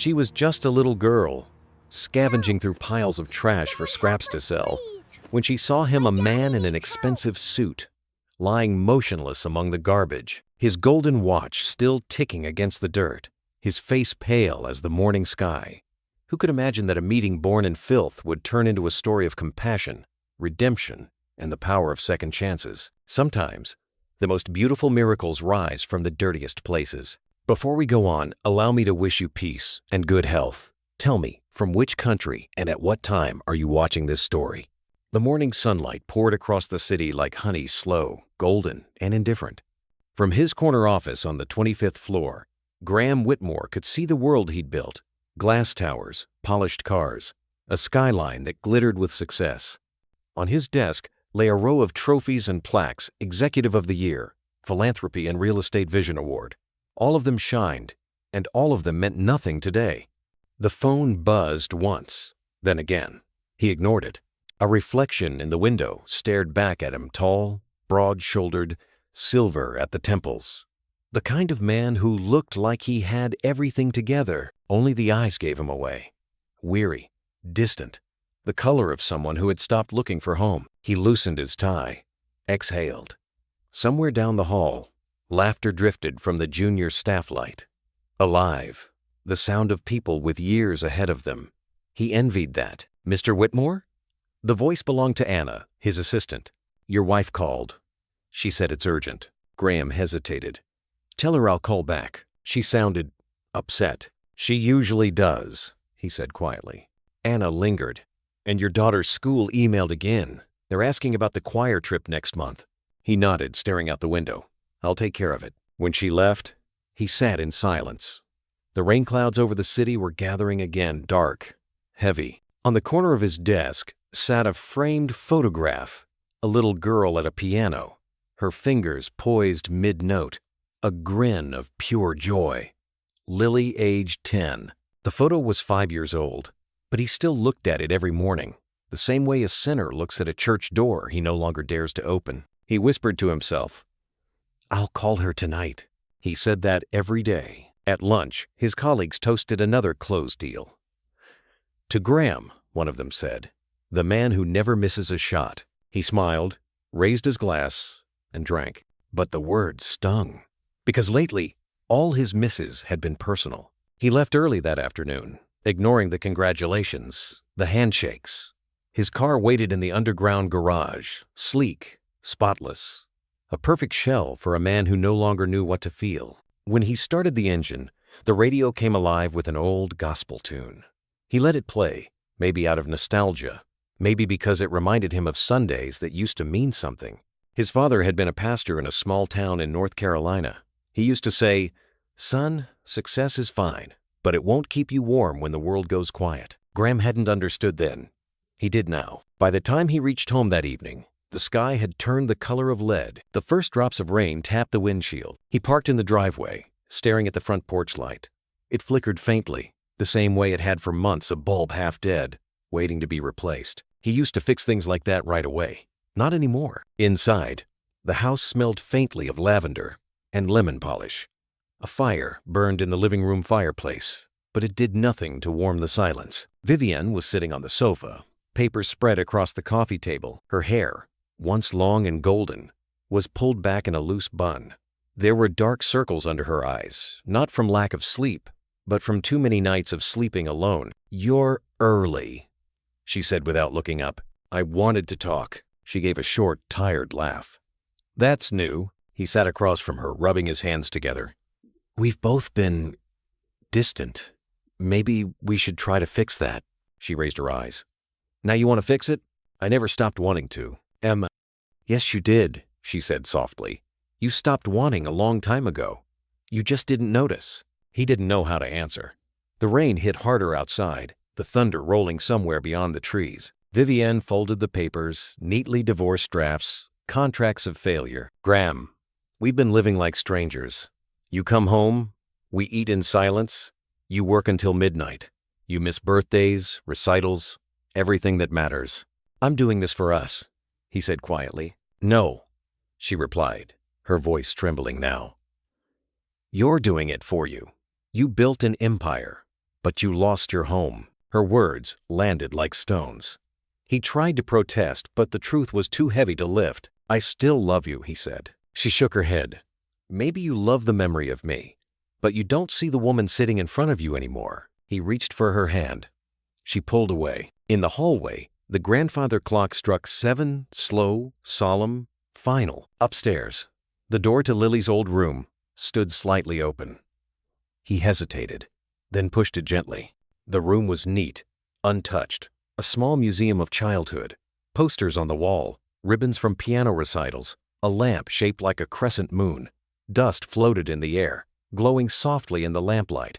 She was just a little girl, scavenging through piles of trash for scraps to sell, when she saw him, a man in an expensive suit, lying motionless among the garbage, his golden watch still ticking against the dirt, his face pale as the morning sky. Who could imagine that a meeting born in filth would turn into a story of compassion, redemption, and the power of second chances? Sometimes, the most beautiful miracles rise from the dirtiest places. Before we go on, allow me to wish you peace and good health. Tell me, from which country and at what time are you watching this story? The morning sunlight poured across the city like honey, slow, golden, and indifferent. From his corner office on the 25th floor, Graham Whitmore could see the world he'd built. Glass towers, polished cars, a skyline that glittered with success. On his desk lay a row of trophies and plaques: Executive of the Year, Philanthropy and Real Estate Vision Award. All of them shined, and all of them meant nothing today. The phone buzzed once, then again. He ignored it. A reflection in the window stared back at him, tall, broad-shouldered, silver at the temples. The kind of man who looked like he had everything together, only the eyes gave him away. Weary, distant, the color of someone who had stopped looking for home. He loosened his tie, exhaled. Somewhere down the hall, laughter drifted from the junior staff light. Alive, the sound of people with years ahead of them. He envied that. "Mr. Whitmore?" The voice belonged to Anna, his assistant. "Your wife called. She said it's urgent." Graham hesitated. "Tell her I'll call back." She sounded upset. "She usually does," he said quietly. Anna lingered. "And your daughter's school emailed again. They're asking about the choir trip next month." He nodded, staring out the window. "I'll take care of it." When she left, he sat in silence. The rain clouds over the city were gathering again, dark, heavy. On the corner of his desk sat a framed photograph, a little girl at a piano, her fingers poised mid-note, a grin of pure joy. Lily, aged 10. The photo was 5 years old, but he still looked at it every morning, the same way a sinner looks at a church door he no longer dares to open. He whispered to himself, "I'll call her tonight." He said that every day. At lunch, his colleagues toasted another closed deal. "To Graham," one of them said, "the man who never misses a shot." He smiled, raised his glass, and drank. But the words stung, because lately, all his misses had been personal. He left early that afternoon, ignoring the congratulations, the handshakes. His car waited in the underground garage, sleek, spotless, a perfect shell for a man who no longer knew what to feel. When he started the engine, the radio came alive with an old gospel tune. He let it play, maybe out of nostalgia, maybe because it reminded him of Sundays that used to mean something. His father had been a pastor in a small town in North Carolina. He used to say, "Son, success is fine, but it won't keep you warm when the world goes quiet." Graham hadn't understood then. He did now. By the time he reached home that evening, the sky had turned the color of lead. The first drops of rain tapped the windshield. He parked in the driveway, staring at the front porch light. It flickered faintly, the same way it had for months, a bulb half dead, waiting to be replaced. He used to fix things like that right away. Not anymore. Inside, the house smelled faintly of lavender and lemon polish. A fire burned in the living room fireplace, but it did nothing to warm the silence. Vivienne was sitting on the sofa, papers spread across the coffee table. Her hair, once long and golden, was pulled back in a loose bun. There were dark circles under her eyes, not from lack of sleep, but from too many nights of sleeping alone. "You're early," she said without looking up. "I wanted to talk." She gave a short, tired laugh. "That's new." He sat across from her, rubbing his hands together. "We've both been distant. Maybe we should try to fix that." She raised her eyes. "Now you want to fix it?" "I never stopped wanting to." "Yes, you did," she said softly. "You stopped wanting a long time ago. You just didn't notice." He didn't know how to answer. The rain hit harder outside, the thunder rolling somewhere beyond the trees. Vivienne folded the papers, neatly divorced drafts, contracts of failure. "Graham, we've been living like strangers. You come home, we eat in silence, you work until midnight. You miss birthdays, recitals, everything that matters. I'm doing this for us," he said quietly. "No," she replied, her voice trembling now. "You're doing it for you. You built an empire. But you lost your home. Her words landed like stones. He tried to protest, but the truth was too heavy to lift. I still love you, he said. She shook her head. Maybe you love the memory of me, but you don't see the woman sitting in front of you anymore. He reached for her hand. She pulled away. In the hallway, the grandfather clock struck 7, slow, solemn, final. Upstairs, the door to Lily's old room stood slightly open. He hesitated, then pushed it gently. The room was neat, untouched, a small museum of childhood. Posters on the wall, ribbons from piano recitals, a lamp shaped like a crescent moon. Dust floated in the air, glowing softly in the lamplight.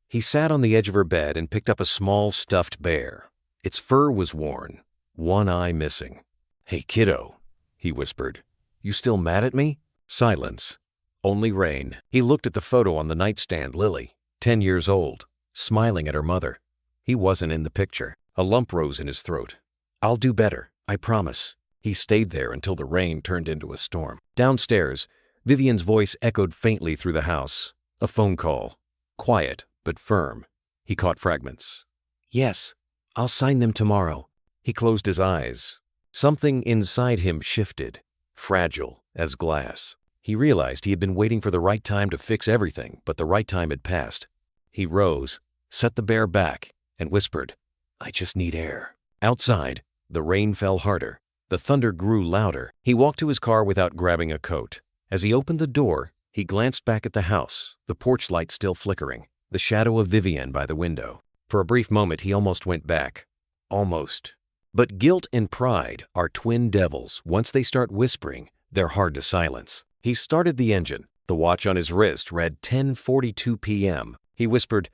He sat on the edge of her bed and picked up a small stuffed bear. Its fur was worn, one eye missing. Hey, kiddo, he whispered. You still mad at me? Silence. Only rain. He looked at the photo on the nightstand. Lily, 10 years old, smiling at her mother. He wasn't in the picture. A lump rose in his throat. I'll do better, I promise. He stayed there until the rain turned into a storm. Downstairs, Vivian's voice echoed faintly through the house. A phone call. Quiet, but firm. He caught fragments. Yes, I'll sign them tomorrow. He closed his eyes. Something inside him shifted, fragile as glass. He realized he had been waiting for the right time to fix everything, but the right time had passed. He rose, set the bear back, and whispered, I just need air. Outside, the rain fell harder. The thunder grew louder. He walked to his car without grabbing a coat. As he opened the door, he glanced back at the house, the porch light still flickering, the shadow of Vivian by the window. For a brief moment, he almost went back. Almost. But guilt and pride are twin devils. Once they start whispering, they're hard to silence. He started the engine. The watch on his wrist read 10:42 p.m. He whispered,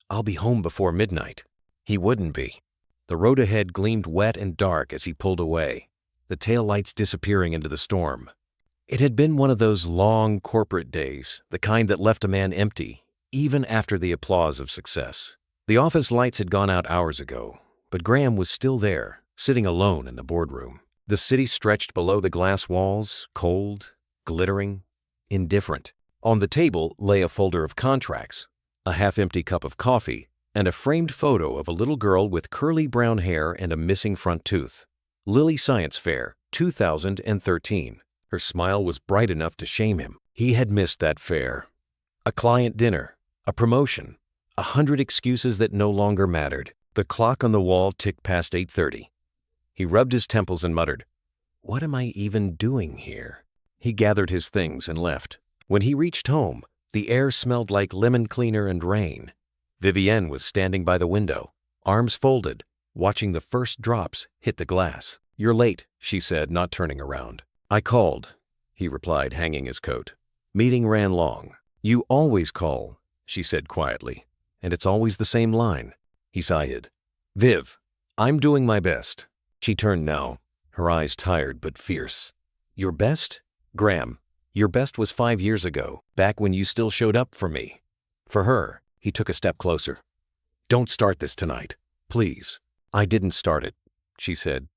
I'll be home before midnight. He wouldn't be. The road ahead gleamed wet and dark as he pulled away, the taillights disappearing into the storm. It had been one of those long corporate days, the kind that left a man empty, even after the applause of success. The office lights had gone out hours ago, but Graham was still there, sitting alone in the boardroom. The city stretched below the glass walls, cold, glittering, indifferent. On the table lay a folder of contracts, a half-empty cup of coffee, and a framed photo of a little girl with curly brown hair and a missing front tooth. Lily Science Fair, 2013. Her smile was bright enough to shame him. He had missed that fair. A client dinner, a promotion, 100 excuses that no longer mattered. The clock on the wall ticked past 8:30. He rubbed his temples and muttered, What am I even doing here? He gathered his things and left. When he reached home, the air smelled like lemon cleaner and rain. Vivienne was standing by the window, arms folded, watching the first drops hit the glass. You're late, she said, not turning around. I called, he replied, hanging his coat. Meeting ran long. You always call, she said quietly, and it's always the same line. He sighed. Viv, I'm doing my best. She turned now, her eyes tired but fierce. Your best? Graham, your best was 5 years ago, back when you still showed up for me. For her, he took a step closer. Don't start this tonight, please. I didn't start it, she said.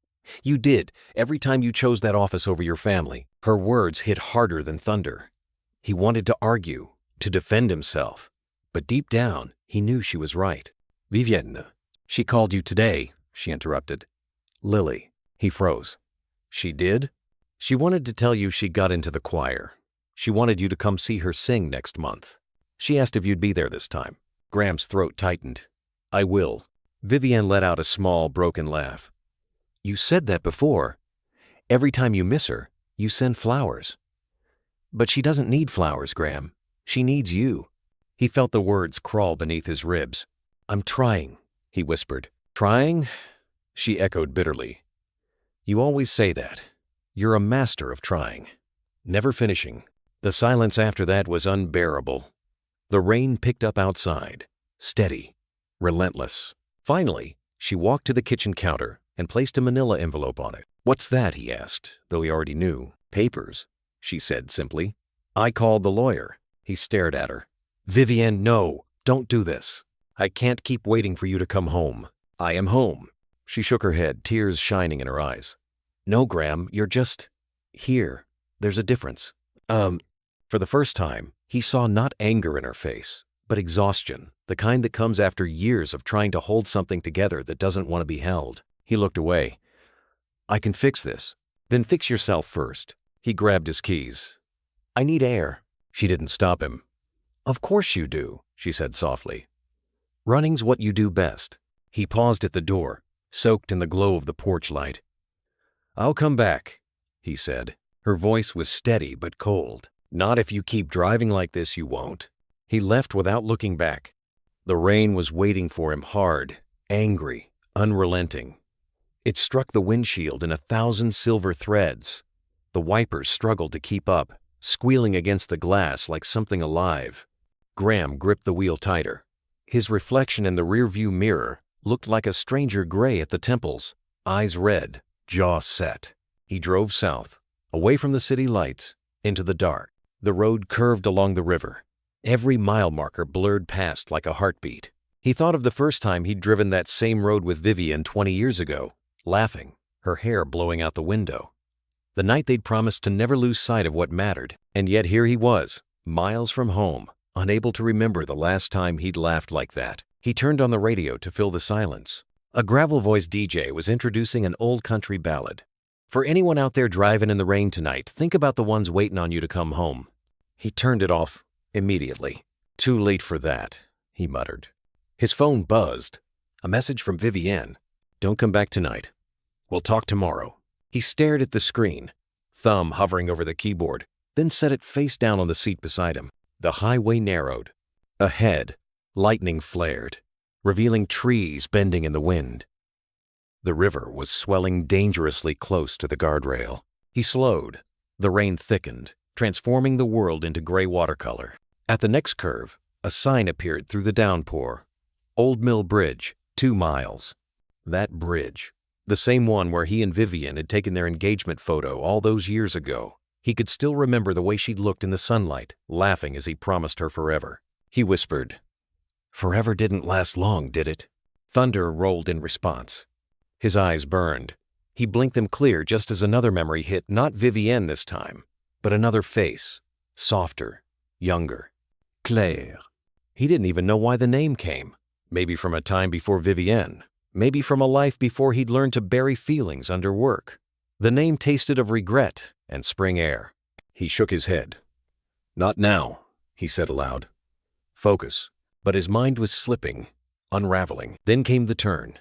You did, every time you chose that office over your family. Her words hit harder than thunder. He wanted to argue, to defend himself, but deep down, he knew she was right. Vivienne, she called you today, she interrupted. Lily, he froze. She did? She wanted to tell you she got into the choir. She wanted you to come see her sing next month. She asked if you'd be there this time. Graham's throat tightened. I will. Vivienne let out a small, broken laugh. You said that before. Every time you miss her, you send flowers. But she doesn't need flowers, Graham. She needs you. He felt the words crawl beneath his ribs. I'm trying, he whispered. Trying? She echoed bitterly. You always say that. You're a master of trying. Never finishing. The silence after that was unbearable. The rain picked up outside, steady, relentless. Finally, she walked to the kitchen counter and placed a manila envelope on it. What's that? He asked, though he already knew. Papers, she said simply. I called the lawyer. He stared at her. Vivienne, no, don't do this. I can't keep waiting for you to come home. I am home. She shook her head, tears shining in her eyes. No, Graham, you're just here. There's a difference. For the first time, he saw not anger in her face, but exhaustion, the kind that comes after years of trying to hold something together that doesn't want to be held. He looked away. "I can fix this." "Then fix yourself first." He grabbed his keys. "I need air." She didn't stop him. "Of course you do," she said softly. "Running's what you do best." He paused at the door, soaked in the glow of the porch light. "I'll come back," he said. Her voice was steady but cold. "Not if you keep driving like this, you won't." He left without looking back. The rain was waiting for him, hard, angry, unrelenting. It struck the windshield in 1,000 silver threads. The wipers struggled to keep up, squealing against the glass like something alive. Graham gripped the wheel tighter. His reflection in the rearview mirror looked like a stranger gray at the temples, eyes red, jaw set. He drove south, away from the city lights, into the dark. The road curved along the river. Every mile marker blurred past like a heartbeat. He thought of the first time he'd driven that same road with Vivian 20 years ago, laughing, her hair blowing out the window. The night they'd promised to never lose sight of what mattered, and yet here he was, miles from home, unable to remember the last time he'd laughed like that. He turned on the radio to fill the silence. A gravel-voiced DJ was introducing an old country ballad. "For anyone out there driving in the rain tonight, think about the ones waiting on you to come home." He turned it off immediately. "Too late for that," he muttered. His phone buzzed. A message from Vivienne. "Don't come back tonight. We'll talk tomorrow." He stared at the screen, thumb hovering over the keyboard, then set it face down on the seat beside him. The highway narrowed. Ahead, lightning flared, revealing trees bending in the wind. The river was swelling dangerously close to the guardrail. He slowed. The rain thickened, transforming the world into gray watercolor. At the next curve, a sign appeared through the downpour. "Old Mill Bridge, 2 miles." That bridge, the same one where he and Vivian had taken their engagement photo all those years ago. He could still remember the way she'd looked in the sunlight, laughing as he promised her forever. He whispered, "Forever didn't last long, did it?" Thunder rolled in response. His eyes burned. He blinked them clear just as another memory hit, not Vivienne this time, but another face, softer, younger. Claire. He didn't even know why the name came. Maybe from a time before Vivienne. Maybe from a life before he'd learned to bury feelings under work. The name tasted of regret and spring air. He shook his head. "Not now," he said aloud. "Focus." But his mind was slipping, unraveling. Then came the turn.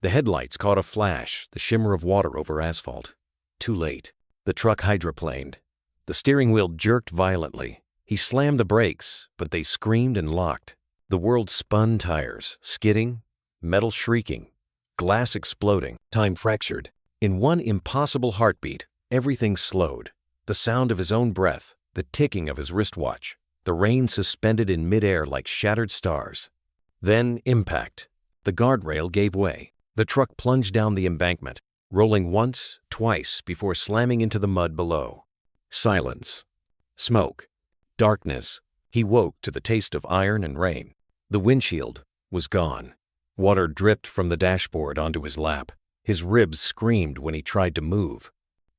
The headlights caught a flash, the shimmer of water over asphalt. Too late. The truck hydroplaned. The steering wheel jerked violently. He slammed the brakes, but they screamed and locked. The world spun tires, skidding, metal shrieking, glass exploding, time fractured. In one impossible heartbeat, everything slowed. The sound of his own breath, the ticking of his wristwatch, the rain suspended in midair like shattered stars. Then impact. The guardrail gave way. The truck plunged down the embankment, rolling once, twice before slamming into the mud below. Silence. Smoke. Darkness. He woke to the taste of iron and rain. The windshield was gone. Water dripped from the dashboard onto his lap. His ribs screamed when he tried to move.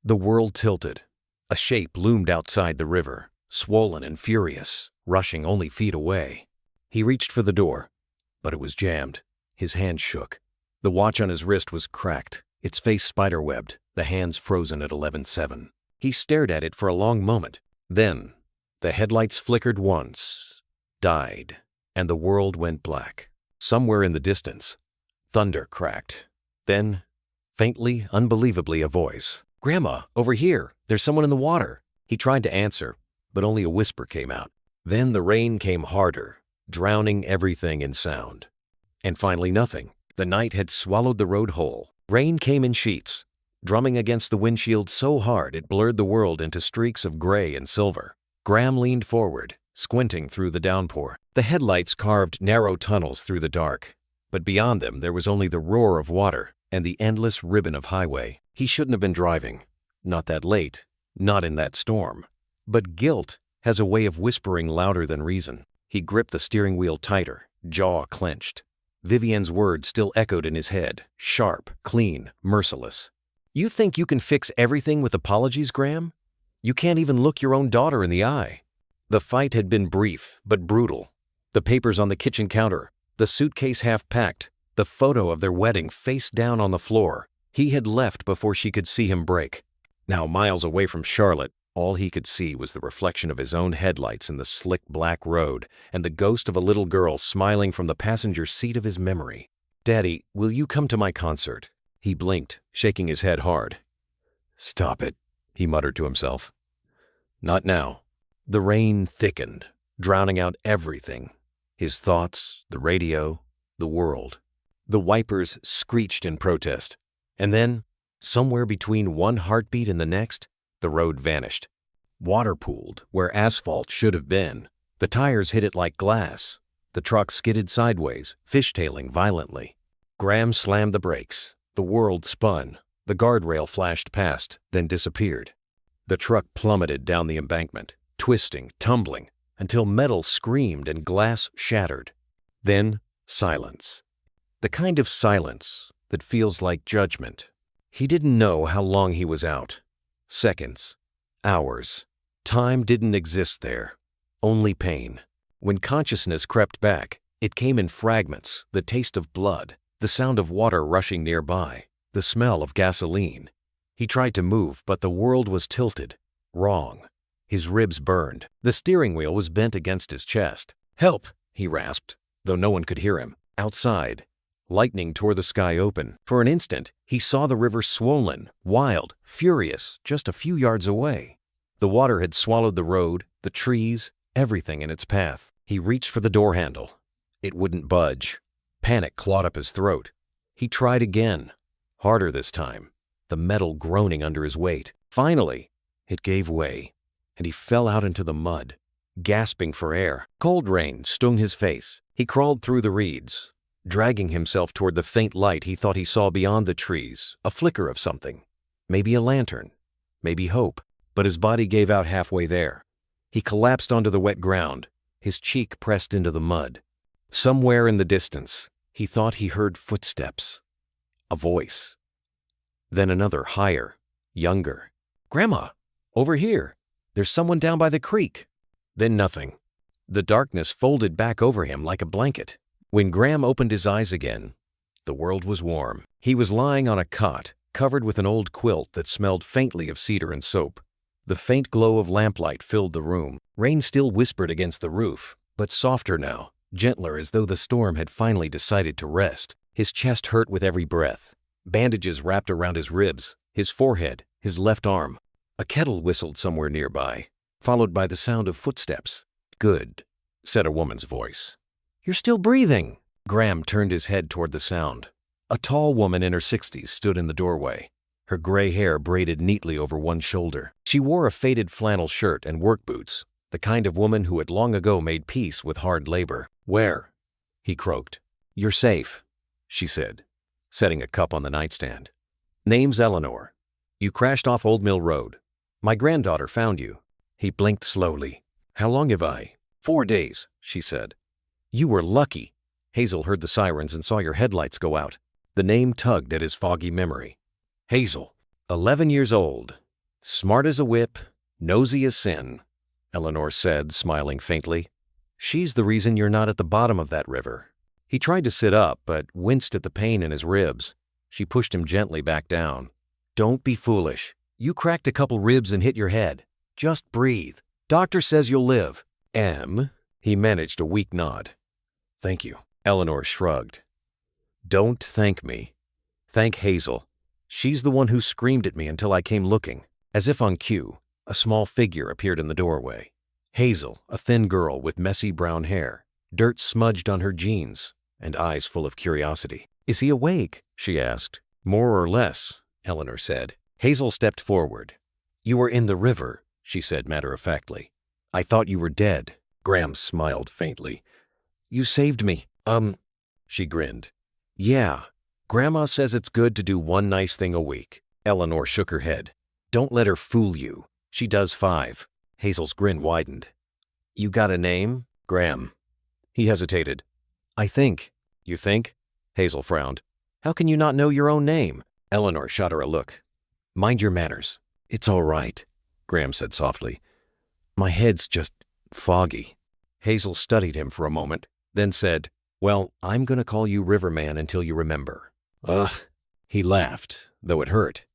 The world tilted. A shape loomed outside the river, swollen and furious, rushing only feet away. He reached for the door, but it was jammed. His hand shook. The watch on his wrist was cracked, its face spiderwebbed, the hands frozen at 11:07. He stared at it for a long moment. Then, the headlights flickered once, died, and the world went black. Somewhere in the distance, thunder cracked. Then, faintly, unbelievably, a voice. "Grandma, over here. There's someone in the water." He tried to answer, but only a whisper came out. Then the rain came harder, drowning everything in sound. And finally nothing. The night had swallowed the road whole. Rain came in sheets, drumming against the windshield so hard it blurred the world into streaks of gray and silver. Graham leaned forward, squinting through the downpour. The headlights carved narrow tunnels through the dark, but beyond them there was only the roar of water and the endless ribbon of highway. He shouldn't have been driving. Not that late. Not in that storm. But guilt has a way of whispering louder than reason. He gripped the steering wheel tighter, jaw clenched. Vivienne's words still echoed in his head, sharp, clean, merciless. "You think you can fix everything with apologies, Graham? You can't even look your own daughter in the eye." The fight had been brief but brutal. The papers on the kitchen counter, the suitcase half packed, the photo of their wedding face down on the floor. He had left before she could see him break. Now, miles away from Charlotte, all he could see was the reflection of his own headlights in the slick black road and the ghost of a little girl smiling from the passenger seat of his memory. "Daddy, will you come to my concert?" He blinked, shaking his head hard. "Stop it," he muttered to himself. "Not now." The rain thickened, drowning out everything. His thoughts, the radio, the world. The wipers screeched in protest. And then, somewhere between one heartbeat and the next, the road vanished. Water pooled where asphalt should have been. The tires hit it like glass. The truck skidded sideways, fishtailing violently. Graham slammed the brakes. The world spun. The guardrail flashed past, then disappeared. The truck plummeted down the embankment, twisting, tumbling, until metal screamed and glass shattered. Then, silence. The kind of silence that feels like judgment. He didn't know how long he was out. Seconds. Hours. Time didn't exist there. Only pain. When consciousness crept back, it came in fragments, the taste of blood, the sound of water rushing nearby, the smell of gasoline. He tried to move, but the world was tilted. Wrong. His ribs burned. The steering wheel was bent against his chest. "Help!" he rasped, though no one could hear him. Outside, lightning tore the sky open. For an instant, he saw the river swollen, wild, furious, just a few yards away. The water had swallowed the road, the trees, everything in its path. He reached for the door handle. It wouldn't budge. Panic clawed up his throat. He tried again, harder this time, the metal groaning under his weight. Finally, it gave way, and he fell out into the mud, gasping for air. Cold rain stung his face. He crawled through the reeds, dragging himself toward the faint light he thought he saw beyond the trees, a flicker of something. Maybe a lantern, maybe hope, but his body gave out halfway there. He collapsed onto the wet ground, his cheek pressed into the mud. Somewhere in the distance, he thought he heard footsteps, a voice. Then another, higher, younger. "Grandma, over here. There's someone down by the creek." Then nothing. The darkness folded back over him like a blanket. When Graham opened his eyes again, the world was warm. He was lying on a cot, covered with an old quilt that smelled faintly of cedar and soap. The faint glow of lamplight filled the room. Rain still whispered against the roof, but softer now, gentler, as though the storm had finally decided to rest. His chest hurt with every breath. Bandages wrapped around his ribs, his forehead, his left arm. A kettle whistled somewhere nearby, followed by the sound of footsteps. "Good," said a woman's voice. "You're still breathing." Graham turned his head toward the sound. A tall woman in her 60s stood in the doorway, her gray hair braided neatly over one shoulder. She wore a faded flannel shirt and work boots, the kind of woman who had long ago made peace with hard labor. "Where?" he croaked. "You're safe," she said, setting a cup on the nightstand. "Name's Eleanor. You crashed off Old Mill Road. My granddaughter found you." He blinked slowly. "How long have I?" "4 days," she said. "You were lucky." Hazel heard the sirens and saw your headlights go out. The name tugged at his foggy memory. Hazel, 11 years old, smart as a whip, nosy as sin, Eleanor said, smiling faintly. "She's the reason you're not at the bottom of that river." He tried to sit up, but winced at the pain in his ribs. She pushed him gently back down. "Don't be foolish. You cracked a couple ribs and hit your head. Just breathe. Doctor says you'll live." He managed a weak nod. "Thank you." Eleanor shrugged. "Don't thank me. Thank Hazel. She's the one who screamed at me until I came looking." As if on cue, a small figure appeared in the doorway. Hazel, a thin girl with messy brown hair, dirt smudged on her jeans, and eyes full of curiosity. "Is he awake?" she asked. "More or less," Eleanor said. Hazel stepped forward. "You were in the river," she said matter-of-factly. "I thought you were dead." Graham smiled faintly. "You saved me." She grinned. "Yeah, Grandma says it's good to do one nice thing a week." Eleanor shook her head. "Don't let her fool you. She does 5. Hazel's grin widened. "You got a name?" "Graham." He hesitated. "I think." "You think?" Hazel frowned. "How can you not know your own name?" Eleanor shot her a look. "Mind your manners." "It's all right," Graham said softly. "My head's just foggy." Hazel studied him for a moment, then said, "Well, I'm gonna call you Riverman until you remember." Ugh. He laughed, though it hurt.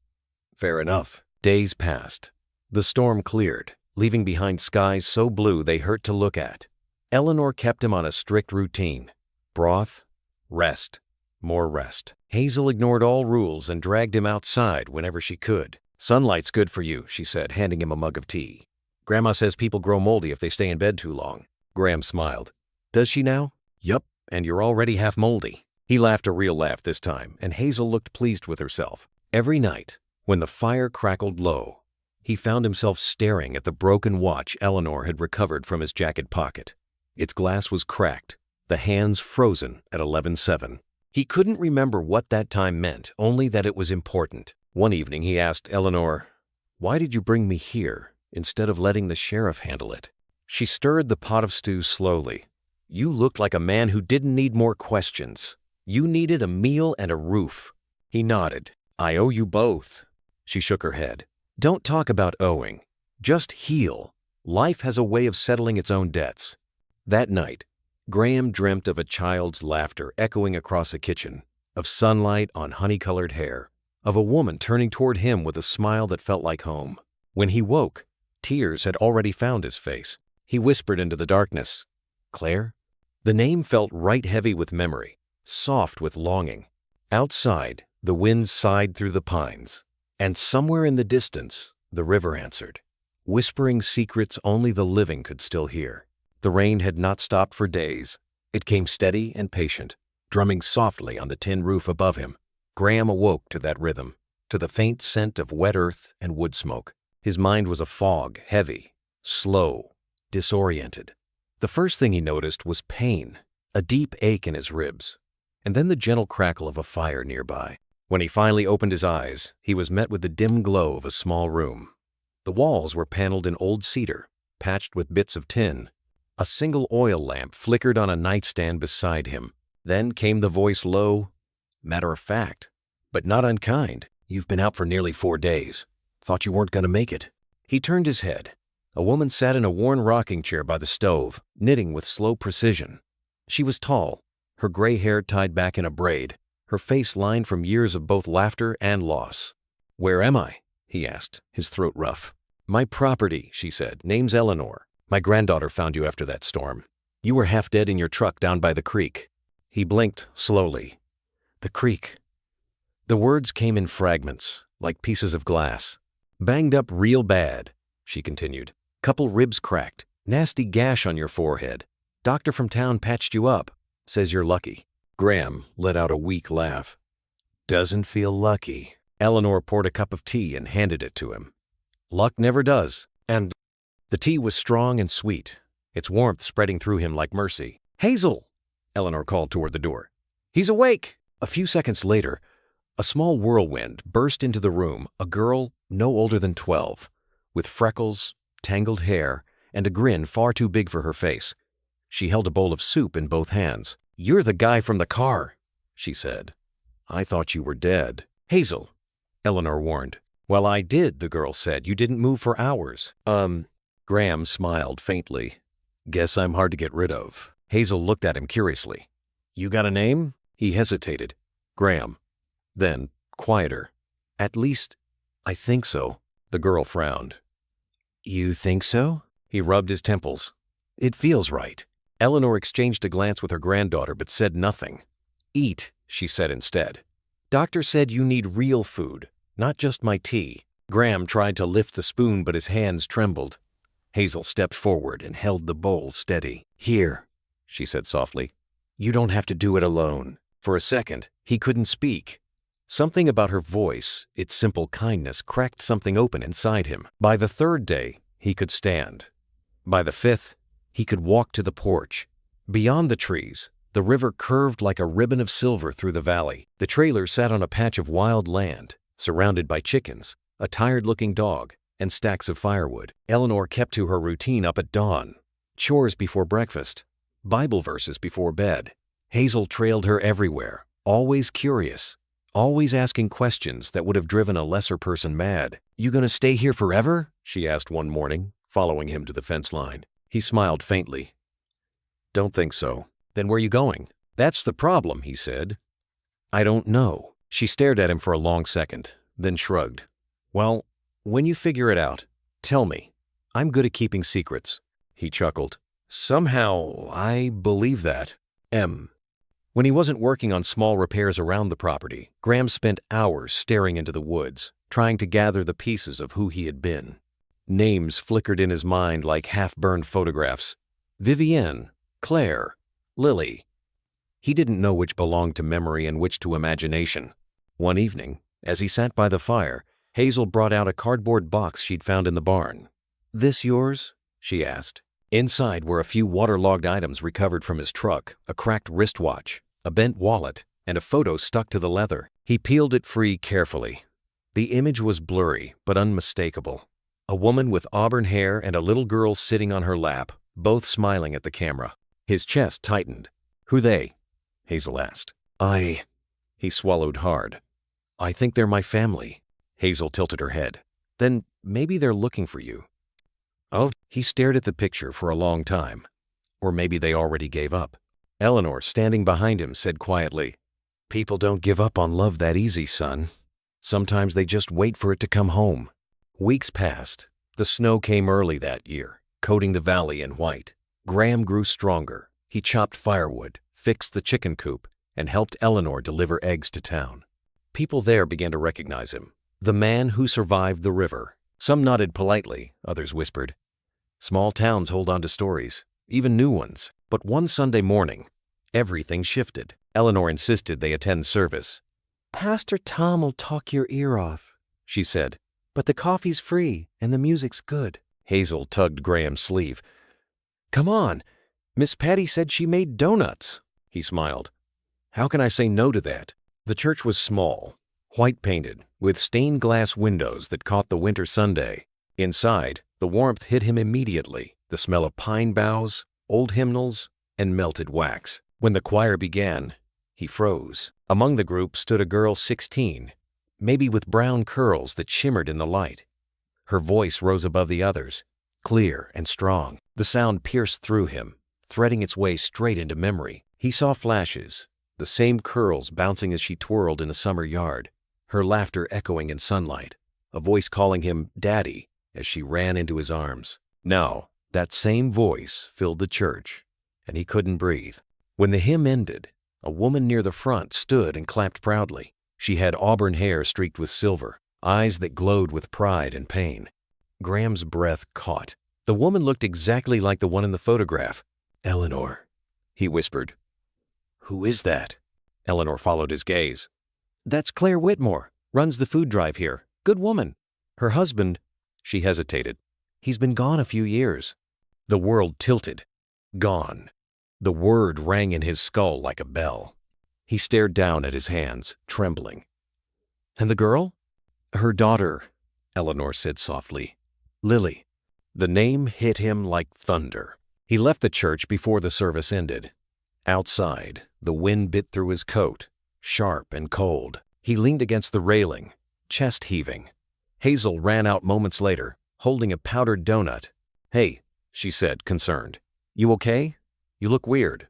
Fair enough. Days passed. The storm cleared, leaving behind skies so blue they hurt to look at. Eleanor kept him on a strict routine. Broth, rest, more rest. Hazel ignored all rules and dragged him outside whenever she could. "Sunlight's good for you," she said, handing him a mug of tea. "Grandma says people grow moldy if they stay in bed too long." Graham smiled. "Does she now?" "Yup, and you're already half moldy." He laughed a real laugh this time, and Hazel looked pleased with herself. Every night, when the fire crackled low, he found himself staring at the broken watch Eleanor had recovered from his jacket pocket. Its glass was cracked, the hands frozen at 11:07. He couldn't remember what that time meant, only that it was important. One evening he asked Eleanor, "Why did you bring me here instead of letting the sheriff handle it?" She stirred the pot of stew slowly. "You looked like a man who didn't need more questions. You needed a meal and a roof." He nodded. "I owe you both." She shook her head. "Don't talk about owing. Just heal. Life has a way of settling its own debts." That night, Graham dreamt of a child's laughter echoing across a kitchen, of sunlight on honey-colored hair, of a woman turning toward him with a smile that felt like home. When he woke, tears had already found his face. He whispered into the darkness, "Claire?" The name felt right heavy with memory, soft with longing. Outside, the wind sighed through the pines, and somewhere in the distance, the river answered, whispering secrets only the living could still hear. The rain had not stopped for days. It came steady and patient, drumming softly on the tin roof above him. Graham awoke to that rhythm, to the faint scent of wet earth and wood smoke. His mind was a fog, heavy, slow, disoriented. The first thing he noticed was pain, a deep ache in his ribs, and then the gentle crackle of a fire nearby. When he finally opened his eyes, he was met with the dim glow of a small room. The walls were paneled in old cedar, patched with bits of tin. A single oil lamp flickered on a nightstand beside him. Then came the voice low, matter of fact, but not unkind. "You've been out for nearly 4 days. Thought you weren't going to make it." He turned his head. A woman sat in a worn rocking chair by the stove, knitting with slow precision. She was tall, her gray hair tied back in a braid, her face lined from years of both laughter and loss. "Where am I?" he asked, his throat rough. "My property," she said. "Name's Eleanor. My granddaughter found you after that storm. You were half dead in your truck down by the creek." He blinked slowly. "The creek." The words came in fragments, like pieces of glass. "Banged up real bad," she continued. "Couple ribs cracked, nasty gash on your forehead. Doctor from town patched you up. Says you're lucky." Graham let out a weak laugh. "Doesn't feel lucky." Eleanor poured a cup of tea and handed it to him. "Luck never does." And the tea was strong and sweet, its warmth spreading through him like mercy. "Hazel!" Eleanor called toward the door. "He's awake!" A few seconds later, a small whirlwind burst into the room, a girl no older than 12, with freckles, tangled hair, and a grin far too big for her face. She held a bowl of soup in both hands. "You're the guy from the car," she said. "I thought you were dead." "Hazel," Eleanor warned. "Well, I did," the girl said. "You didn't move for hours." Graham smiled faintly. "Guess I'm hard to get rid of." Hazel looked at him curiously. "You got a name?" He hesitated. "Graham." Then, quieter. "At least, I think so." The girl frowned. "You think so?" He rubbed his temples. "It feels right." Eleanor exchanged a glance with her granddaughter but said nothing. "Eat," she said instead. "Doctor said you need real food, not just my tea." Graham tried to lift the spoon but his hands trembled. Hazel stepped forward and held the bowl steady. "Here," she said softly. "You don't have to do it alone." For a second, he couldn't speak. Something about her voice, its simple kindness, cracked something open inside him. By the 3rd day, he could stand. By the 5th, he could walk to the porch. Beyond the trees, the river curved like a ribbon of silver through the valley. The trailer sat on a patch of wild land, surrounded by chickens, a tired-looking dog, and stacks of firewood. Eleanor kept to her routine up at dawn. Chores before breakfast, Bible verses before bed. Hazel trailed her everywhere, always curious, always asking questions that would have driven a lesser person mad. "You gonna stay here forever?" she asked one morning, following him to the fence line. He smiled faintly. Don't think so. Then where are you going? That's the problem, he said. I don't know. She stared at him for a long second, then shrugged. Well, when you figure it out, tell me. I'm good at keeping secrets. He chuckled. Somehow, I believe that. When he wasn't working on small repairs around the property, Graham spent hours staring into the woods, trying to gather the pieces of who he had been. Names flickered in his mind like half-burned photographs. Vivienne, Claire, Lily. He didn't know which belonged to memory and which to imagination. One evening, as he sat by the fire, Hazel brought out a cardboard box she'd found in the barn. This yours? She asked. Inside were a few waterlogged items recovered from his truck, a cracked wristwatch, a bent wallet, and a photo stuck to the leather. He peeled it free carefully. The image was blurry, but unmistakable. A woman with auburn hair and a little girl sitting on her lap, both smiling at the camera. His chest tightened. Who they? Hazel asked. He swallowed hard. I think they're my family. Hazel tilted her head. Then maybe they're looking for you. Oh, he stared at the picture for a long time. Or maybe they already gave up. Eleanor, standing behind him, said quietly, People don't give up on love that easy, son. Sometimes they just wait for it to come home. Weeks passed. The snow came early that year, coating the valley in white. Graham grew stronger. He chopped firewood, fixed the chicken coop, and helped Eleanor deliver eggs to town. People there began to recognize him. The man who survived the river. Some nodded politely, others whispered. Small towns hold on to stories, even new ones. But one Sunday morning, everything shifted. Eleanor insisted they attend service. Pastor Tom will talk your ear off, she said. But the coffee's free and the music's good. Hazel tugged Graham's sleeve. Come on. Miss Patty said she made donuts. He smiled. How can I say no to that? The church was small, white-painted, with stained glass windows that caught the winter Sunday. Inside, the warmth hit him immediately, the smell of pine boughs, old hymnals, and melted wax. When the choir began, he froze. Among the group stood a girl 16, maybe with brown curls that shimmered in the light. Her voice rose above the others, clear and strong. The sound pierced through him, threading its way straight into memory. He saw flashes, the same curls bouncing as she twirled in a summer yard, her laughter echoing in sunlight, a voice calling him Daddy as she ran into his arms. Now, that same voice filled the church, and he couldn't breathe. When the hymn ended, a woman near the front stood and clapped proudly. She had auburn hair streaked with silver, eyes that glowed with pride and pain. Graham's breath caught. The woman looked exactly like the one in the photograph. Eleanor, he whispered. Who is that? Eleanor followed his gaze. That's Claire Whitmore, runs the food drive here. Good woman. Her husband, she hesitated. He's been gone a few years. The world tilted. Gone. The word rang in his skull like a bell. He stared down at his hands, trembling. And the girl? Her daughter, Eleanor said softly. Lily. The name hit him like thunder. He left the church before the service ended. Outside, the wind bit through his coat, sharp and cold. He leaned against the railing, chest heaving. Hazel ran out moments later, holding a powdered donut. Hey, she said, concerned. You okay? You look weird.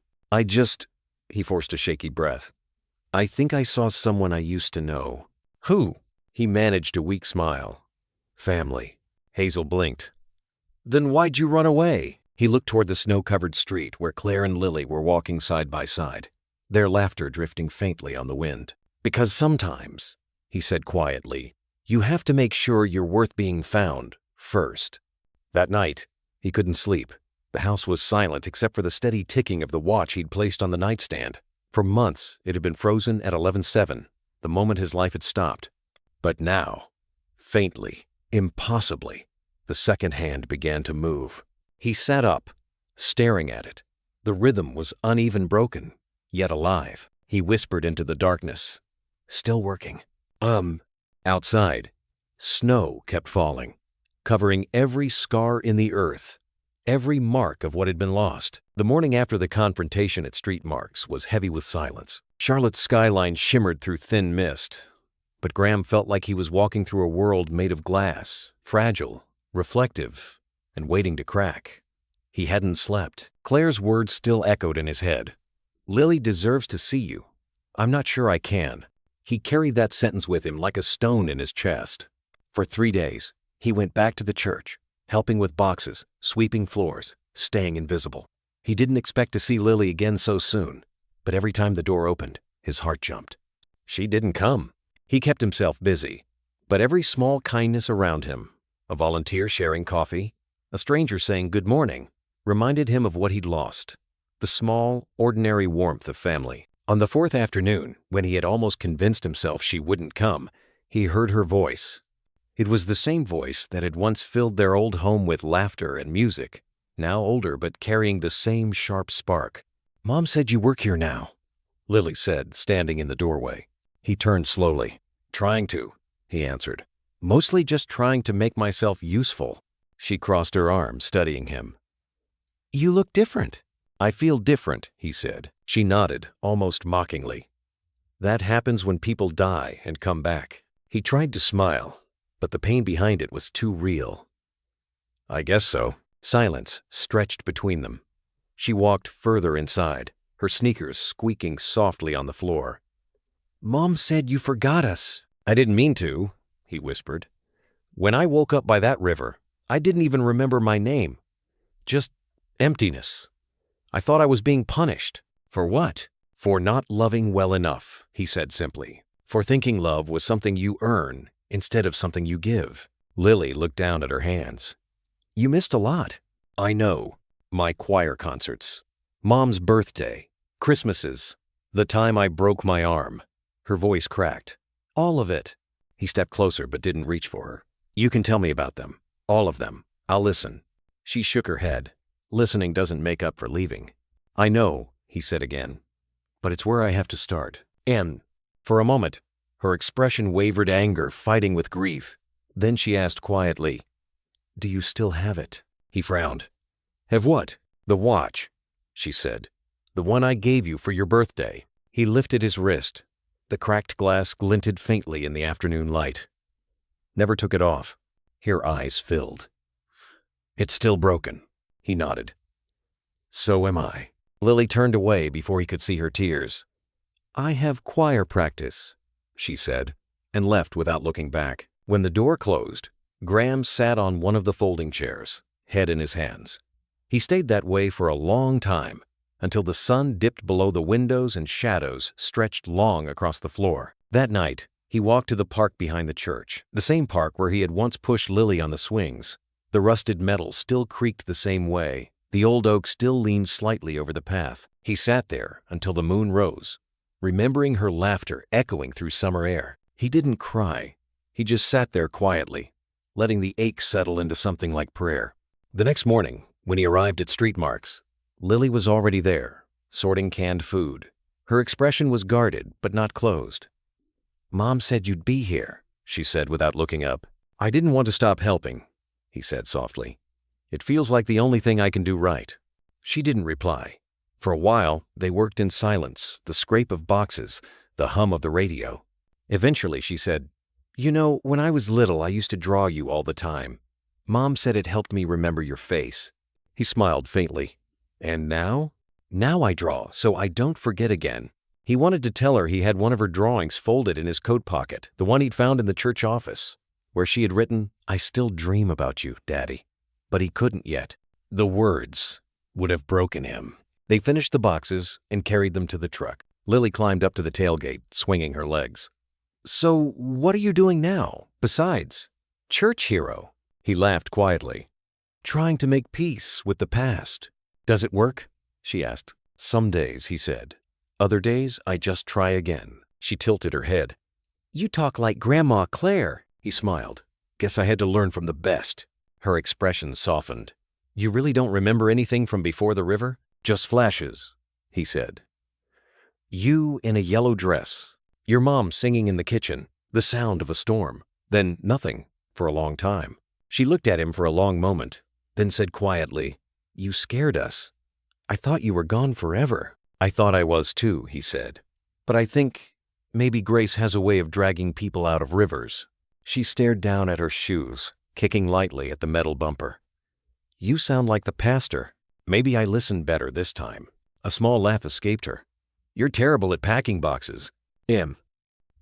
He forced a shaky breath. I think I saw someone I used to know. Who? He managed a weak smile. Family. Hazel blinked. Then why'd you run away? He looked toward the snow-covered street where Claire and Lily were walking side by side, their laughter drifting faintly on the wind. Because sometimes, he said quietly, you have to make sure you're worth being found first. That night, he couldn't sleep. The house was silent except for the steady ticking of the watch he'd placed on the nightstand. For months, it had been frozen at 11:07, the moment his life had stopped. But now, faintly, impossibly, the second hand began to move. He sat up, staring at it. The rhythm was uneven, broken, yet alive. He whispered into the darkness. Still working. Outside, snow kept falling, covering every scar in the earth, every mark of what had been lost. The morning after the confrontation at Street Marks was heavy with silence. Charlotte's skyline shimmered through thin mist, but Graham felt like he was walking through a world made of glass, fragile, reflective, and waiting to crack. He hadn't slept. Claire's words still echoed in his head. Lily deserves to see you. I'm not sure I can. He carried that sentence with him like a stone in his chest. For 3 days, he went back to the church, helping with boxes, sweeping floors, staying invisible. He didn't expect to see Lily again so soon, but every time the door opened, his heart jumped. She didn't come. He kept himself busy, but every small kindness around him, a volunteer sharing coffee, a stranger saying good morning, reminded him of what he'd lost, the small, ordinary warmth of family. On the 4th afternoon, when he had almost convinced himself she wouldn't come, he heard her voice. It was the same voice that had once filled their old home with laughter and music, now older but carrying the same sharp spark. "Mom said you work here now," Lily said, standing in the doorway. He turned slowly. "Trying to," he answered. "Mostly just trying to make myself useful." She crossed her arms, studying him. "You look different." "I feel different," he said. She nodded, almost mockingly. "That happens when people die and come back." He tried to smile, but the pain behind it was too real. "I guess so." Silence stretched between them. She walked further inside, her sneakers squeaking softly on the floor. "Mom said you forgot us." "I didn't mean to," he whispered. "When I woke up by that river, I didn't even remember my name. Just emptiness. I thought I was being punished. For what? For not loving well enough," he said simply. "For thinking love was something you earn instead of something you give." Lily looked down at her hands. "You missed a lot." "I know. My choir concerts. Mom's birthday. Christmases. The time I broke my arm." Her voice cracked. "All of it." He stepped closer but didn't reach for her. "You can tell me about them. All of them. I'll listen." She shook her head. "Listening doesn't make up for leaving." "I know," he said again, "but it's where I have to start." And, for a moment, her expression wavered, anger fighting with grief. Then she asked quietly, "Do you still have it?" He frowned. "Have what?" "The watch," she said. "The one I gave you for your birthday." He lifted his wrist. The cracked glass glinted faintly in the afternoon light. "Never took it off." Her eyes filled. "It's still broken," he nodded. "So am I." Lily turned away before he could see her tears. "I have choir practice," she said, and left without looking back. When the door closed, Graham sat on one of the folding chairs, head in his hands. He stayed that way for a long time, until the sun dipped below the windows and shadows stretched long across the floor. That night, he walked to the park behind the church, the same park where he had once pushed Lily on the swings. The rusted metal still creaked the same way. The old oak still leaned slightly over the path. He sat there until the moon rose, remembering her laughter echoing through summer air. He didn't cry. He just sat there quietly, letting the ache settle into something like prayer. The next morning, when he arrived at Street Marks, Lily was already there, sorting canned food. Her expression was guarded, but not closed. "Mom said you'd be here," she said without looking up. "I didn't want to stop helping," he said softly. "It feels like the only thing I can do right." She didn't reply. For a while, they worked in silence, the scrape of boxes, the hum of the radio. Eventually, she said, "You know, when I was little, I used to draw you all the time. Mom said it helped me remember your face." He smiled faintly. "And now?" "Now I draw, so I don't forget again." He wanted to tell her he had one of her drawings folded in his coat pocket, the one he'd found in the church office, where she had written, "I still dream about you, Daddy." But he couldn't yet. The words would have broken him. They finished the boxes and carried them to the truck. Lily climbed up to the tailgate, swinging her legs. "So what are you doing now, besides church hero?" He laughed quietly. "Trying to make peace with the past." "Does it work?" she asked. "Some days," he said. "Other days, I just try again." She tilted her head. "You talk like Grandma Claire," he smiled. "Guess I had to learn from the best." Her expression softened. "You really don't remember anything from before the river?" "Just flashes," he said. "You in a yellow dress, your mom singing in the kitchen, the sound of a storm, then nothing for a long time." She looked at him for a long moment, then said quietly, "You scared us. I thought you were gone forever." "I thought I was too," he said. "But I think maybe grace has a way of dragging people out of rivers." She stared down at her shoes, kicking lightly at the metal bumper. "You sound like the pastor." Maybe I listened better this time. A small laugh escaped her. You're terrible at packing boxes.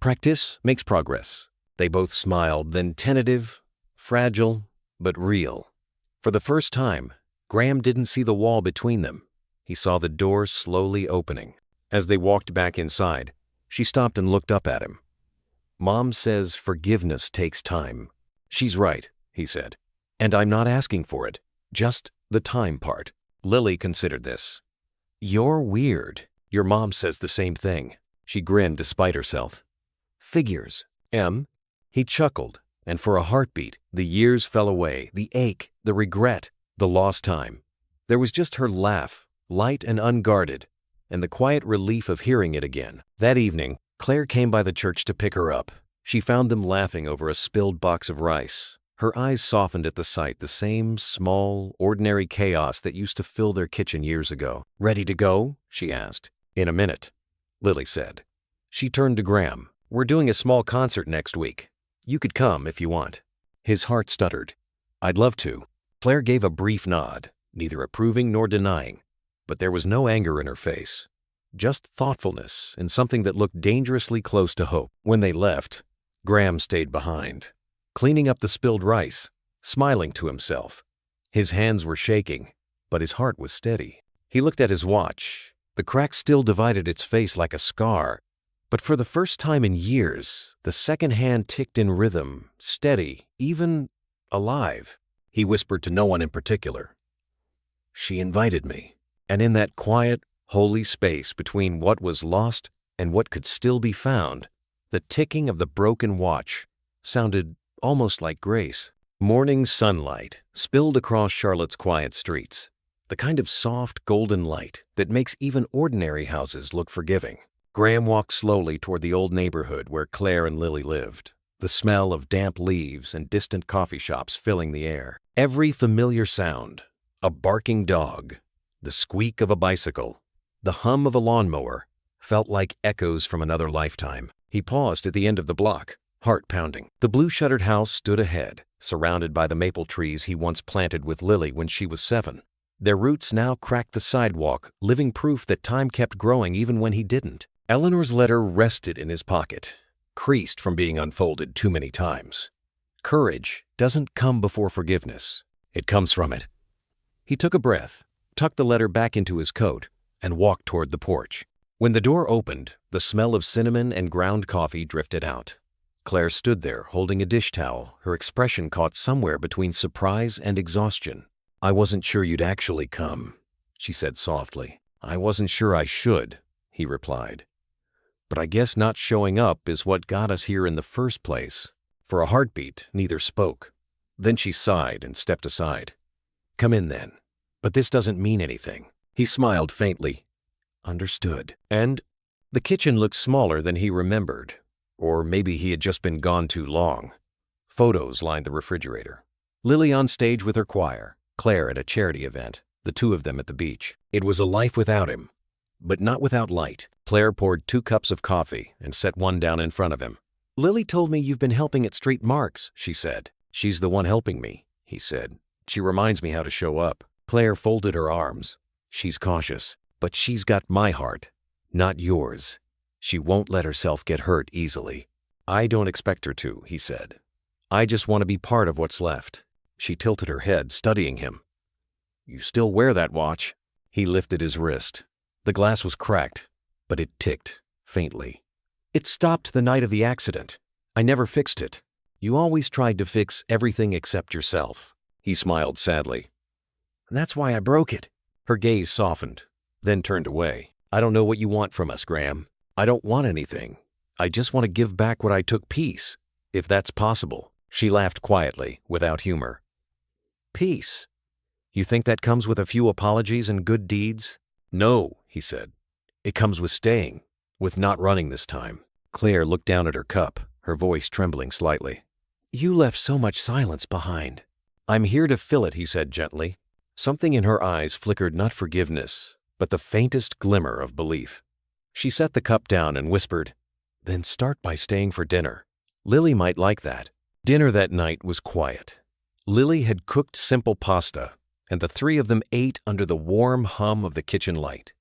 Practice makes progress. They both smiled, then tentative, fragile, but real. For the first time, Graham didn't see the wall between them. He saw the door slowly opening. As they walked back inside, she stopped and looked up at him. Mom says forgiveness takes time. She's right, he said. And I'm not asking for it, just the time part. Lily considered this. You're weird. Your mom says the same thing. She grinned despite herself. Figures. He chuckled, and for a heartbeat, the years fell away, the ache, the regret, the lost time. There was just her laugh, light and unguarded, and the quiet relief of hearing it again. That evening, Claire came by the church to pick her up. She found them laughing over a spilled box of rice. Her eyes softened at the sight, the same small, ordinary chaos that used to fill their kitchen years ago. Ready to go? She asked. In a minute, Lily said. She turned to Graham. We're doing a small concert next week. You could come if you want. His heart stuttered. I'd love to. Claire gave a brief nod, neither approving nor denying, but there was no anger in her face. Just thoughtfulness and something that looked dangerously close to hope. When they left, Graham stayed behind, cleaning up the spilled rice, smiling to himself. His hands were shaking, but his heart was steady. He looked at his watch. The crack still divided its face like a scar, but for the first time in years, the second hand ticked in rhythm, steady, even alive. He whispered to no one in particular. She invited me, and in that quiet, holy space between what was lost and what could still be found, the ticking of the broken watch sounded almost like grace. Morning sunlight spilled across Charlotte's quiet streets, the kind of soft, golden light that makes even ordinary houses look forgiving. Graham walked slowly toward the old neighborhood where Claire and Lily lived, the smell of damp leaves and distant coffee shops filling the air. Every familiar sound, a barking dog, the squeak of a bicycle, the hum of a lawnmower, felt like echoes from another lifetime. He paused at the end of the block, heart pounding. The blue-shuttered house stood ahead, surrounded by the maple trees he once planted with Lily when she was 7. Their roots now cracked the sidewalk, living proof that time kept growing even when he didn't. Eleanor's letter rested in his pocket, creased from being unfolded too many times. Courage doesn't come before forgiveness. It comes from it. He took a breath, tucked the letter back into his coat, and walked toward the porch. When the door opened, the smell of cinnamon and ground coffee drifted out. Claire stood there, holding a dish towel, her expression caught somewhere between surprise and exhaustion. I wasn't sure you'd actually come, she said softly. I wasn't sure I should, he replied. But I guess not showing up is what got us here in the first place. For a heartbeat, neither spoke. Then she sighed and stepped aside. Come in then. But this doesn't mean anything. He smiled faintly. Understood. And the kitchen looked smaller than he remembered. Or maybe he had just been gone too long. Photos lined the refrigerator. Lily on stage with her choir, Claire at a charity event, the two of them at the beach. It was a life without him, but not without light. Claire poured 2 cups of coffee and set one down in front of him. Lily told me you've been helping at Street Marks, she said. She's the one helping me, he said. She reminds me how to show up. Claire folded her arms. She's cautious, but she's got my heart, not yours. She won't let herself get hurt easily. I don't expect her to, he said. I just want to be part of what's left. She tilted her head, studying him. You still wear that watch? He lifted his wrist. The glass was cracked, but it ticked, faintly. It stopped the night of the accident. I never fixed it. You always tried to fix everything except yourself. He smiled sadly. That's why I broke it. Her gaze softened, then turned away. I don't know what you want from us, Graham. I don't want anything. I just want to give back what I took peace, if that's possible. She laughed quietly, without humor. Peace? You think that comes with a few apologies and good deeds? No, he said. It comes with staying, with not running this time. Claire looked down at her cup, her voice trembling slightly. You left so much silence behind. I'm here to fill it, he said gently. Something in her eyes flickered not forgiveness, but the faintest glimmer of belief. She set the cup down and whispered, Then start by staying for dinner. Lily might like that. Dinner that night was quiet. Lily had cooked simple pasta, and the three of them ate under the warm hum of the kitchen light.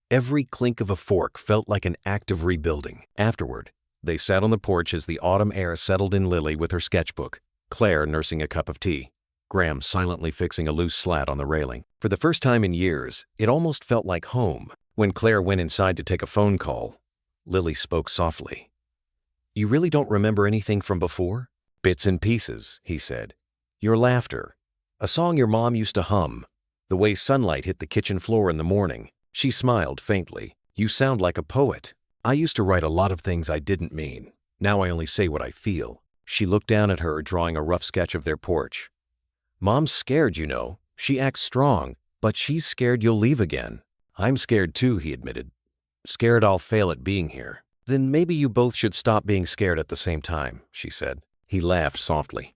Every clink of a fork felt like an act of rebuilding. Afterward, they sat on the porch as the autumn air settled in Lily with her sketchbook, Claire nursing a cup of tea, Graham silently fixing a loose slat on the railing. For the first time in years, it almost felt like home. When Claire went inside to take a phone call, Lily spoke softly. "You really don't remember anything from before?" "Bits and pieces," he said. "Your laughter. A song your mom used to hum. The way sunlight hit the kitchen floor in the morning." She smiled faintly. "You sound like a poet. I used to write a lot of things I didn't mean. Now I only say what I feel." She looked down at her, drawing a rough sketch of their porch. "Mom's scared, you know. She acts strong, but she's scared you'll leave again." "I'm scared too," he admitted. "Scared I'll fail at being here." "Then maybe you both should stop being scared at the same time," she said. He laughed softly.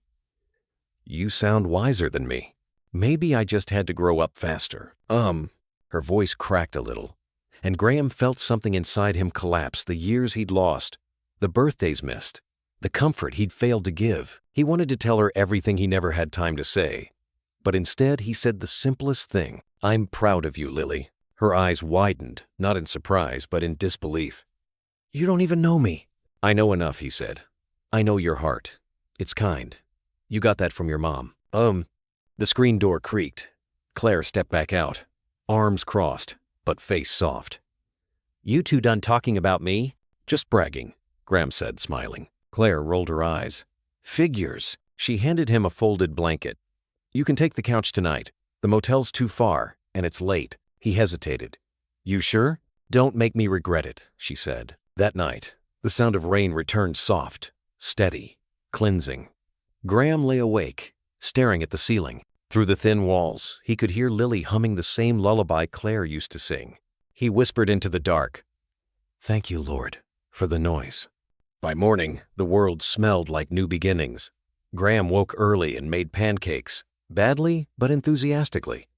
"You sound wiser than me. Maybe I just had to grow up faster." Her voice cracked a little, and Graham felt something inside him collapse. The years he'd lost, the birthdays missed, the comfort he'd failed to give. He wanted to tell her everything he never had time to say, but instead he said the simplest thing. "I'm proud of you, Lily." Her eyes widened, not in surprise, but in disbelief. "You don't even know me." "I know enough," he said. "I know your heart. It's kind. You got that from your mom." The screen door creaked. Claire stepped back out, arms crossed, but face soft. "You two done talking about me?" "Just bragging," Graham said, smiling. Claire rolled her eyes. "Figures." She handed him a folded blanket. "You can take the couch tonight. The motel's too far, and it's late." He hesitated. "You sure?" "Don't make me regret it," she said. That night, the sound of rain returned, soft, steady, cleansing. Graham lay awake, staring at the ceiling. Through the thin walls, he could hear Lily humming the same lullaby Claire used to sing. He whispered into the dark, "Thank you, Lord, for the noise." By morning, the world smelled like new beginnings. Graham woke early and made pancakes, badly but enthusiastically.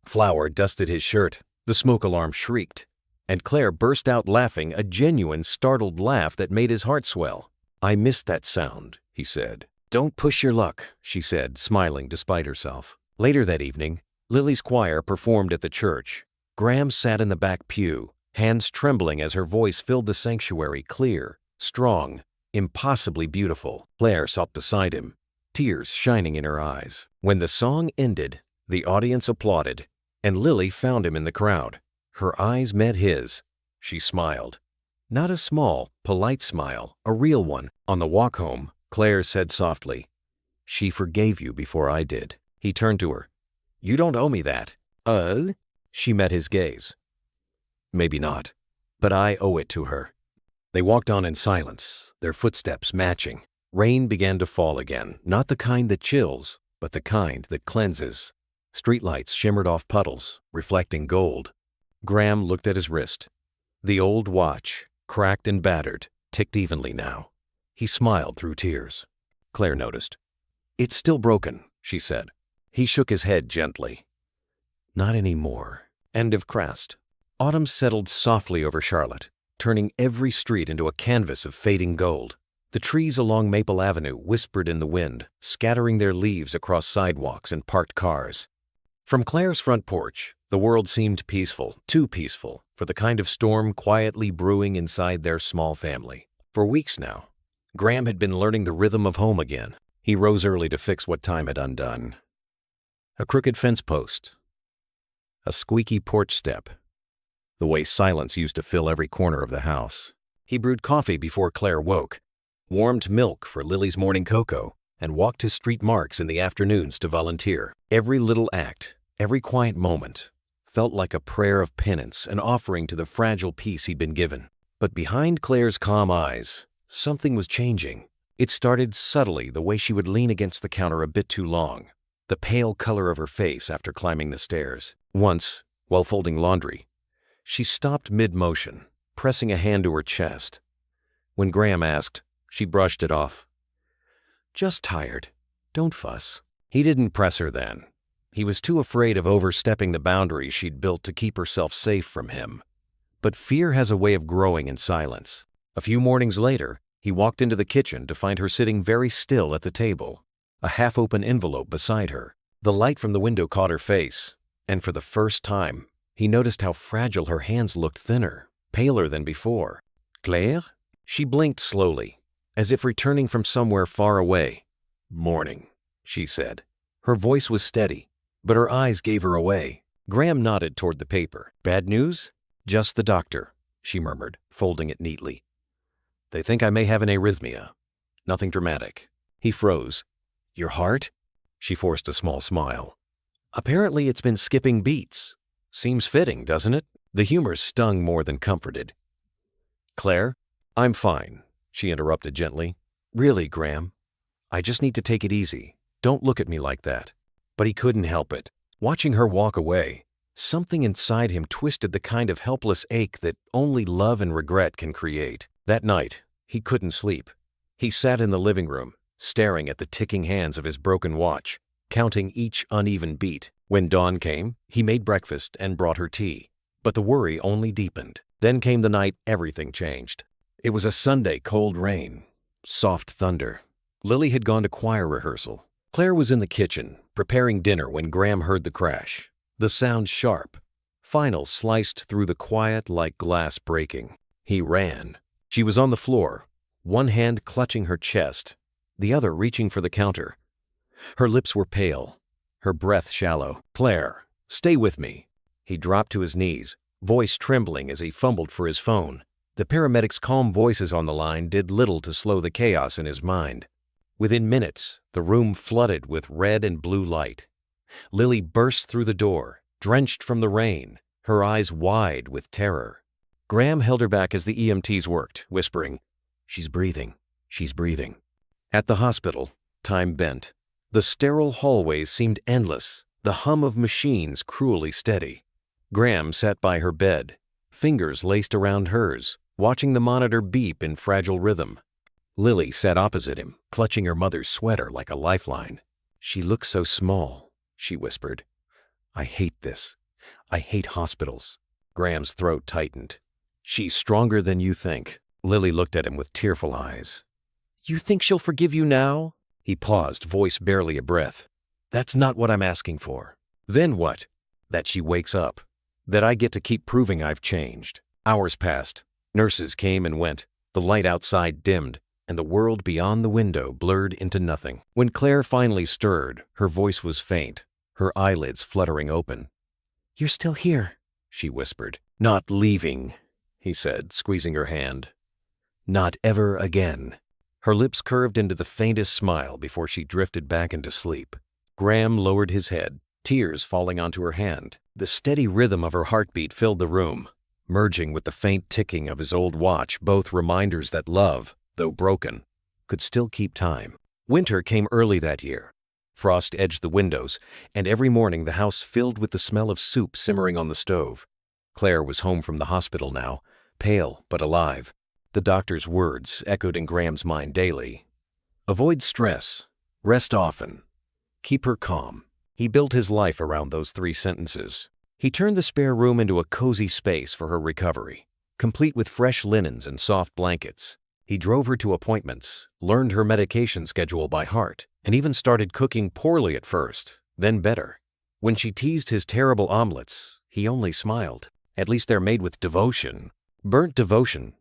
Flour dusted his shirt, the smoke alarm shrieked, and Claire burst out laughing, a genuine, startled laugh that made his heart swell. "I missed that sound," he said. "Don't push your luck," she said, smiling despite herself. Later that evening, Lily's choir performed at the church. Graham sat in the back pew, hands trembling as her voice filled the sanctuary, clear, strong, impossibly beautiful. Claire sat beside him, tears shining in her eyes. When the song ended, the audience applauded, and Lily found him in the crowd. Her eyes met his. She smiled. Not a small, polite smile, a real one. On the walk home, Claire said softly, "She forgave you before I did." He turned to her. "You don't owe me that." She met his gaze. "Maybe not, but I owe it to her." They walked on in silence, their footsteps matching. Rain began to fall again, not the kind that chills, but the kind that cleanses. Streetlights shimmered off puddles, reflecting gold. Graham looked at his wrist. The old watch, cracked and battered, ticked evenly now. He smiled through tears. Claire noticed. "It's still broken," she said. He shook his head gently. "Not anymore." End of crest. Autumn settled softly over Charlotte, turning every street into a canvas of fading gold. The trees along Maple Avenue whispered in the wind, scattering their leaves across sidewalks and parked cars. From Claire's front porch, the world seemed peaceful, too peaceful, for the kind of storm quietly brewing inside their small family. For weeks now, Graham had been learning the rhythm of home again. He rose early to fix what time had undone. A crooked fence post, a squeaky porch step, the way silence used to fill every corner of the house. He brewed coffee before Claire woke, warmed milk for Lily's morning cocoa, and walked his street marks in the afternoons to volunteer. Every little act, every quiet moment, felt like a prayer of penance, an offering to the fragile peace he'd been given. But behind Claire's calm eyes, something was changing. It started subtly, the way she would lean against the counter a bit too long, the pale color of her face after climbing the stairs. Once, while folding laundry, she stopped mid-motion, pressing a hand to her chest. When Graham asked, she brushed it off. "Just tired. Don't fuss." He didn't press her then. He was too afraid of overstepping the boundaries she'd built to keep herself safe from him. But fear has a way of growing in silence. A few mornings later, he walked into the kitchen to find her sitting very still at the table, a half-open envelope beside her. The light from the window caught her face, and for the first time, he noticed how fragile her hands looked, thinner, paler than before. Claire? She blinked slowly, as if returning from somewhere far away. Morning, she said. Her voice was steady, but her eyes gave her away. Graham nodded toward the paper. Bad news? Just the doctor, she murmured, folding it neatly. They think I may have an arrhythmia. Nothing dramatic. He froze. Your heart? She forced a small smile. Apparently it's been skipping beats. Seems fitting, doesn't it? The humor stung more than comforted. Claire, I'm fine, she interrupted gently. Really, Graham. I just need to take it easy. Don't look at me like that. But he couldn't help it. Watching her walk away, something inside him twisted the kind of helpless ache that only love and regret can create. That night, he couldn't sleep. He sat in the living room, staring at the ticking hands of his broken watch, counting each uneven beat. When dawn came, he made breakfast and brought her tea. But the worry only deepened. Then came the night everything changed. It was a Sunday cold rain, soft thunder. Lily had gone to choir rehearsal. Claire was in the kitchen, preparing dinner when Graham heard the crash. The sound sharp. Final sliced through the quiet like glass breaking. He ran. She was on the floor, one hand clutching her chest, the other reaching for the counter. Her lips were pale, her breath shallow. Claire, stay with me. He dropped to his knees, voice trembling as he fumbled for his phone. The paramedics' calm voices on the line did little to slow the chaos in his mind. Within minutes, the room flooded with red and blue light. Lily burst through the door, drenched from the rain, her eyes wide with terror. Graham held her back as the EMTs worked, whispering, She's breathing. She's breathing. At the hospital, time bent. The sterile hallways seemed endless, the hum of machines cruelly steady. Graham sat by her bed, fingers laced around hers, watching the monitor beep in fragile rhythm. Lily sat opposite him, clutching her mother's sweater like a lifeline. She looks so small, she whispered. I hate this. I hate hospitals. Graham's throat tightened. She's stronger than you think. Lily looked at him with tearful eyes. You think she'll forgive you now? He paused, voice barely a breath. That's not what I'm asking for. Then what? That she wakes up. That I get to keep proving I've changed. Hours passed. Nurses came and went. The light outside dimmed, and the world beyond the window blurred into nothing. When Claire finally stirred, her voice was faint, her eyelids fluttering open. You're still here, she whispered. Not leaving, he said, squeezing her hand. Not ever again. Her lips curved into the faintest smile before she drifted back into sleep. Graham lowered his head, tears falling onto her hand. The steady rhythm of her heartbeat filled the room, merging with the faint ticking of his old watch, both reminders that love, though broken, could still keep time. Winter came early that year. Frost edged the windows, and every morning the house filled with the smell of soup simmering on the stove. Claire was home from the hospital now, pale but alive. The doctor's words echoed in Graham's mind daily. Avoid stress. Rest often. Keep her calm. He built his life around those 3 sentences. He turned the spare room into a cozy space for her recovery, complete with fresh linens and soft blankets. He drove her to appointments, learned her medication schedule by heart, and even started cooking poorly at first, then better. When she teased his terrible omelets, he only smiled. At least they're made with devotion. Burnt devotion,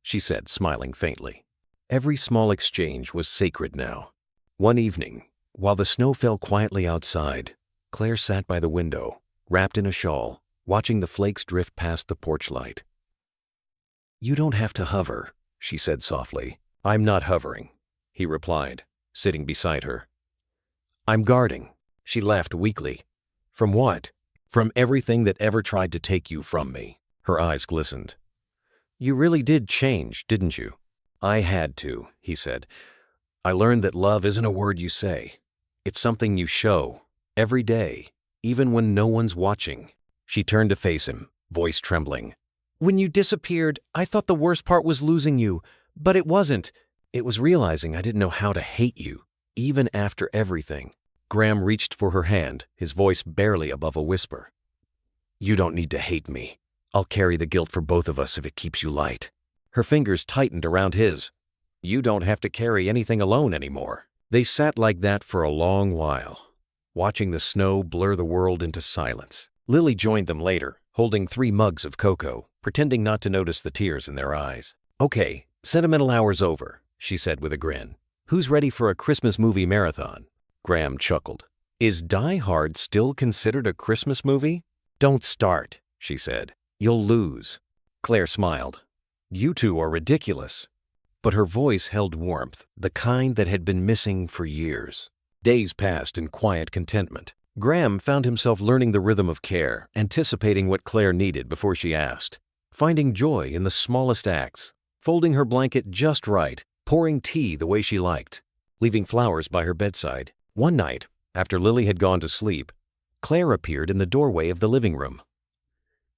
she said, smiling faintly. Every small exchange was sacred now. One evening, while the snow fell quietly outside, Claire sat by the window, wrapped in a shawl, watching the flakes drift past the porch light. You don't have to hover, she said softly. I'm not hovering, he replied, sitting beside her. I'm guarding, she laughed weakly. From what? From everything that ever tried to take you from me. Her eyes glistened. You really did change, didn't you? I had to, he said. I learned that love isn't a word you say. It's something you show, every day, even when no one's watching. She turned to face him, voice trembling. When you disappeared, I thought the worst part was losing you, but it wasn't. It was realizing I didn't know how to hate you, even after everything. Graham reached for her hand, his voice barely above a whisper. You don't need to hate me. I'll carry the guilt for both of us if it keeps you light. Her fingers tightened around his. You don't have to carry anything alone anymore. They sat like that for a long while. watching the snow blur the world into silence. Lily joined them later, holding 3 mugs of cocoa, pretending not to notice the tears in their eyes. "Okay, sentimental hour's over," she said with a grin. "Who's ready for a Christmas movie marathon?" Graham chuckled. "Is Die Hard still considered a Christmas movie?" "Don't start," she said. "You'll lose." Claire smiled. "You two are ridiculous." But her voice held warmth, the kind that had been missing for years. Days passed in quiet contentment. Graham found himself learning the rhythm of care, anticipating what Claire needed before she asked, finding joy in the smallest acts, folding her blanket just right, pouring tea the way she liked, leaving flowers by her bedside. One night, after Lily had gone to sleep, Claire appeared in the doorway of the living room.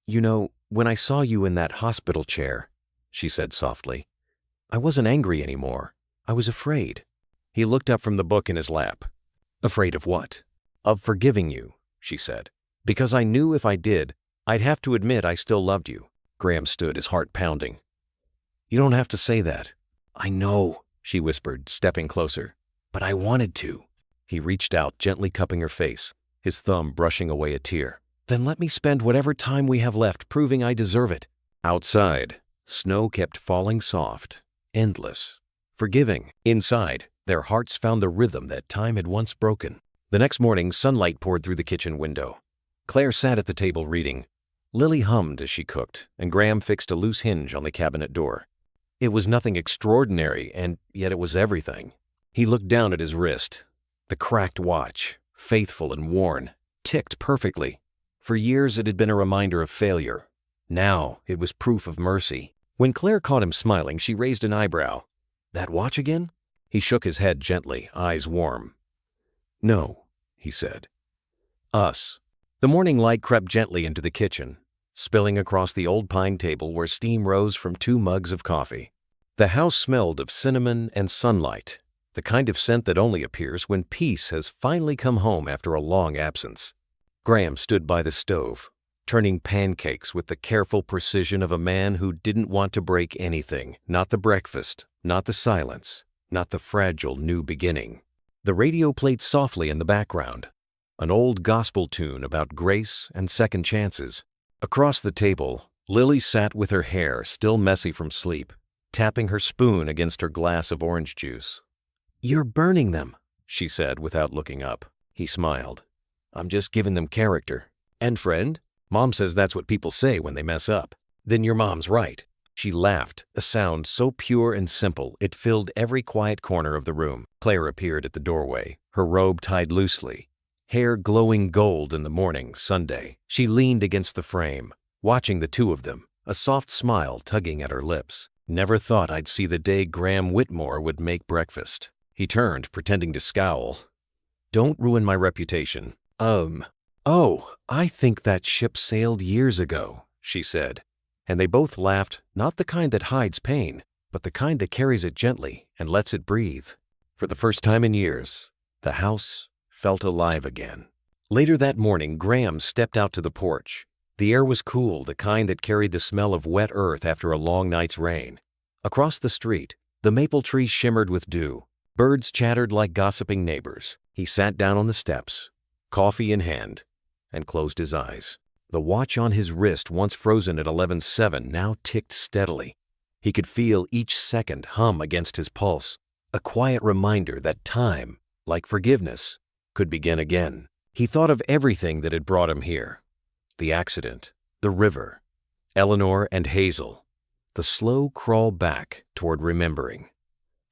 "You know, when I saw you in that hospital chair," she said softly, "I wasn't angry anymore. I was afraid." He looked up from the book in his lap. "Afraid of what?" "Of forgiving you," she said. "Because I knew if I did, I'd have to admit I still loved you." Graham stood, his heart pounding. "You don't have to say that." "I know," she whispered, stepping closer. "But I wanted to." He reached out, gently cupping her face, his thumb brushing away a tear. "Then let me spend whatever time we have left proving I deserve it." Outside, snow kept falling soft, endless, forgiving. Inside, their hearts found the rhythm that time had once broken. The next morning, sunlight poured through the kitchen window. Claire sat at the table reading. Lily hummed as she cooked, and Graham fixed a loose hinge on the cabinet door. It was nothing extraordinary, and yet it was everything. He looked down at his wrist. The cracked watch, faithful and worn, ticked perfectly. For years it had been a reminder of failure. Now it was proof of mercy. When Claire caught him smiling, she raised an eyebrow. "That watch again?" He shook his head gently, eyes warm. "No," he said. "Us." The morning light crept gently into the kitchen, spilling across the old pine table where steam rose from 2 mugs of coffee. The house smelled of cinnamon and sunlight, the kind of scent that only appears when peace has finally come home after a long absence. Graham stood by the stove, turning pancakes with the careful precision of a man who didn't want to break anything, not the breakfast, not the silence, not the fragile new beginning. The radio played softly in the background, an old gospel tune about grace and second chances. Across the table, Lily sat with her hair still messy from sleep, tapping her spoon against her glass of orange juice. "You're burning them," she said without looking up. He smiled. "I'm just giving them character." "And friend? Mom says that's what people say when they mess up." "Then your mom's right." She laughed, a sound so pure and simple it filled every quiet corner of the room. Claire appeared at the doorway, her robe tied loosely, hair glowing gold in the morning, Sunday. She leaned against the frame, watching the two of them, a soft smile tugging at her lips. "Never thought I'd see the day Graham Whitmore would make breakfast." He turned, pretending to scowl. "Don't ruin my reputation." Oh, I think that ship sailed years ago," she said. And they both laughed, not the kind that hides pain, but the kind that carries it gently and lets it breathe. For the first time in years, the house felt alive again. Later that morning, Graham stepped out to the porch. The air was cool, the kind that carried the smell of wet earth after a long night's rain. Across the street, the maple trees shimmered with dew. Birds chattered like gossiping neighbors. He sat down on the steps, coffee in hand, and closed his eyes. The watch on his wrist, once frozen at 11:07, now ticked steadily. He could feel each second hum against his pulse, a quiet reminder that time, like forgiveness, could begin again. He thought of everything that had brought him here. The accident, the river, Eleanor and Hazel, the slow crawl back toward remembering.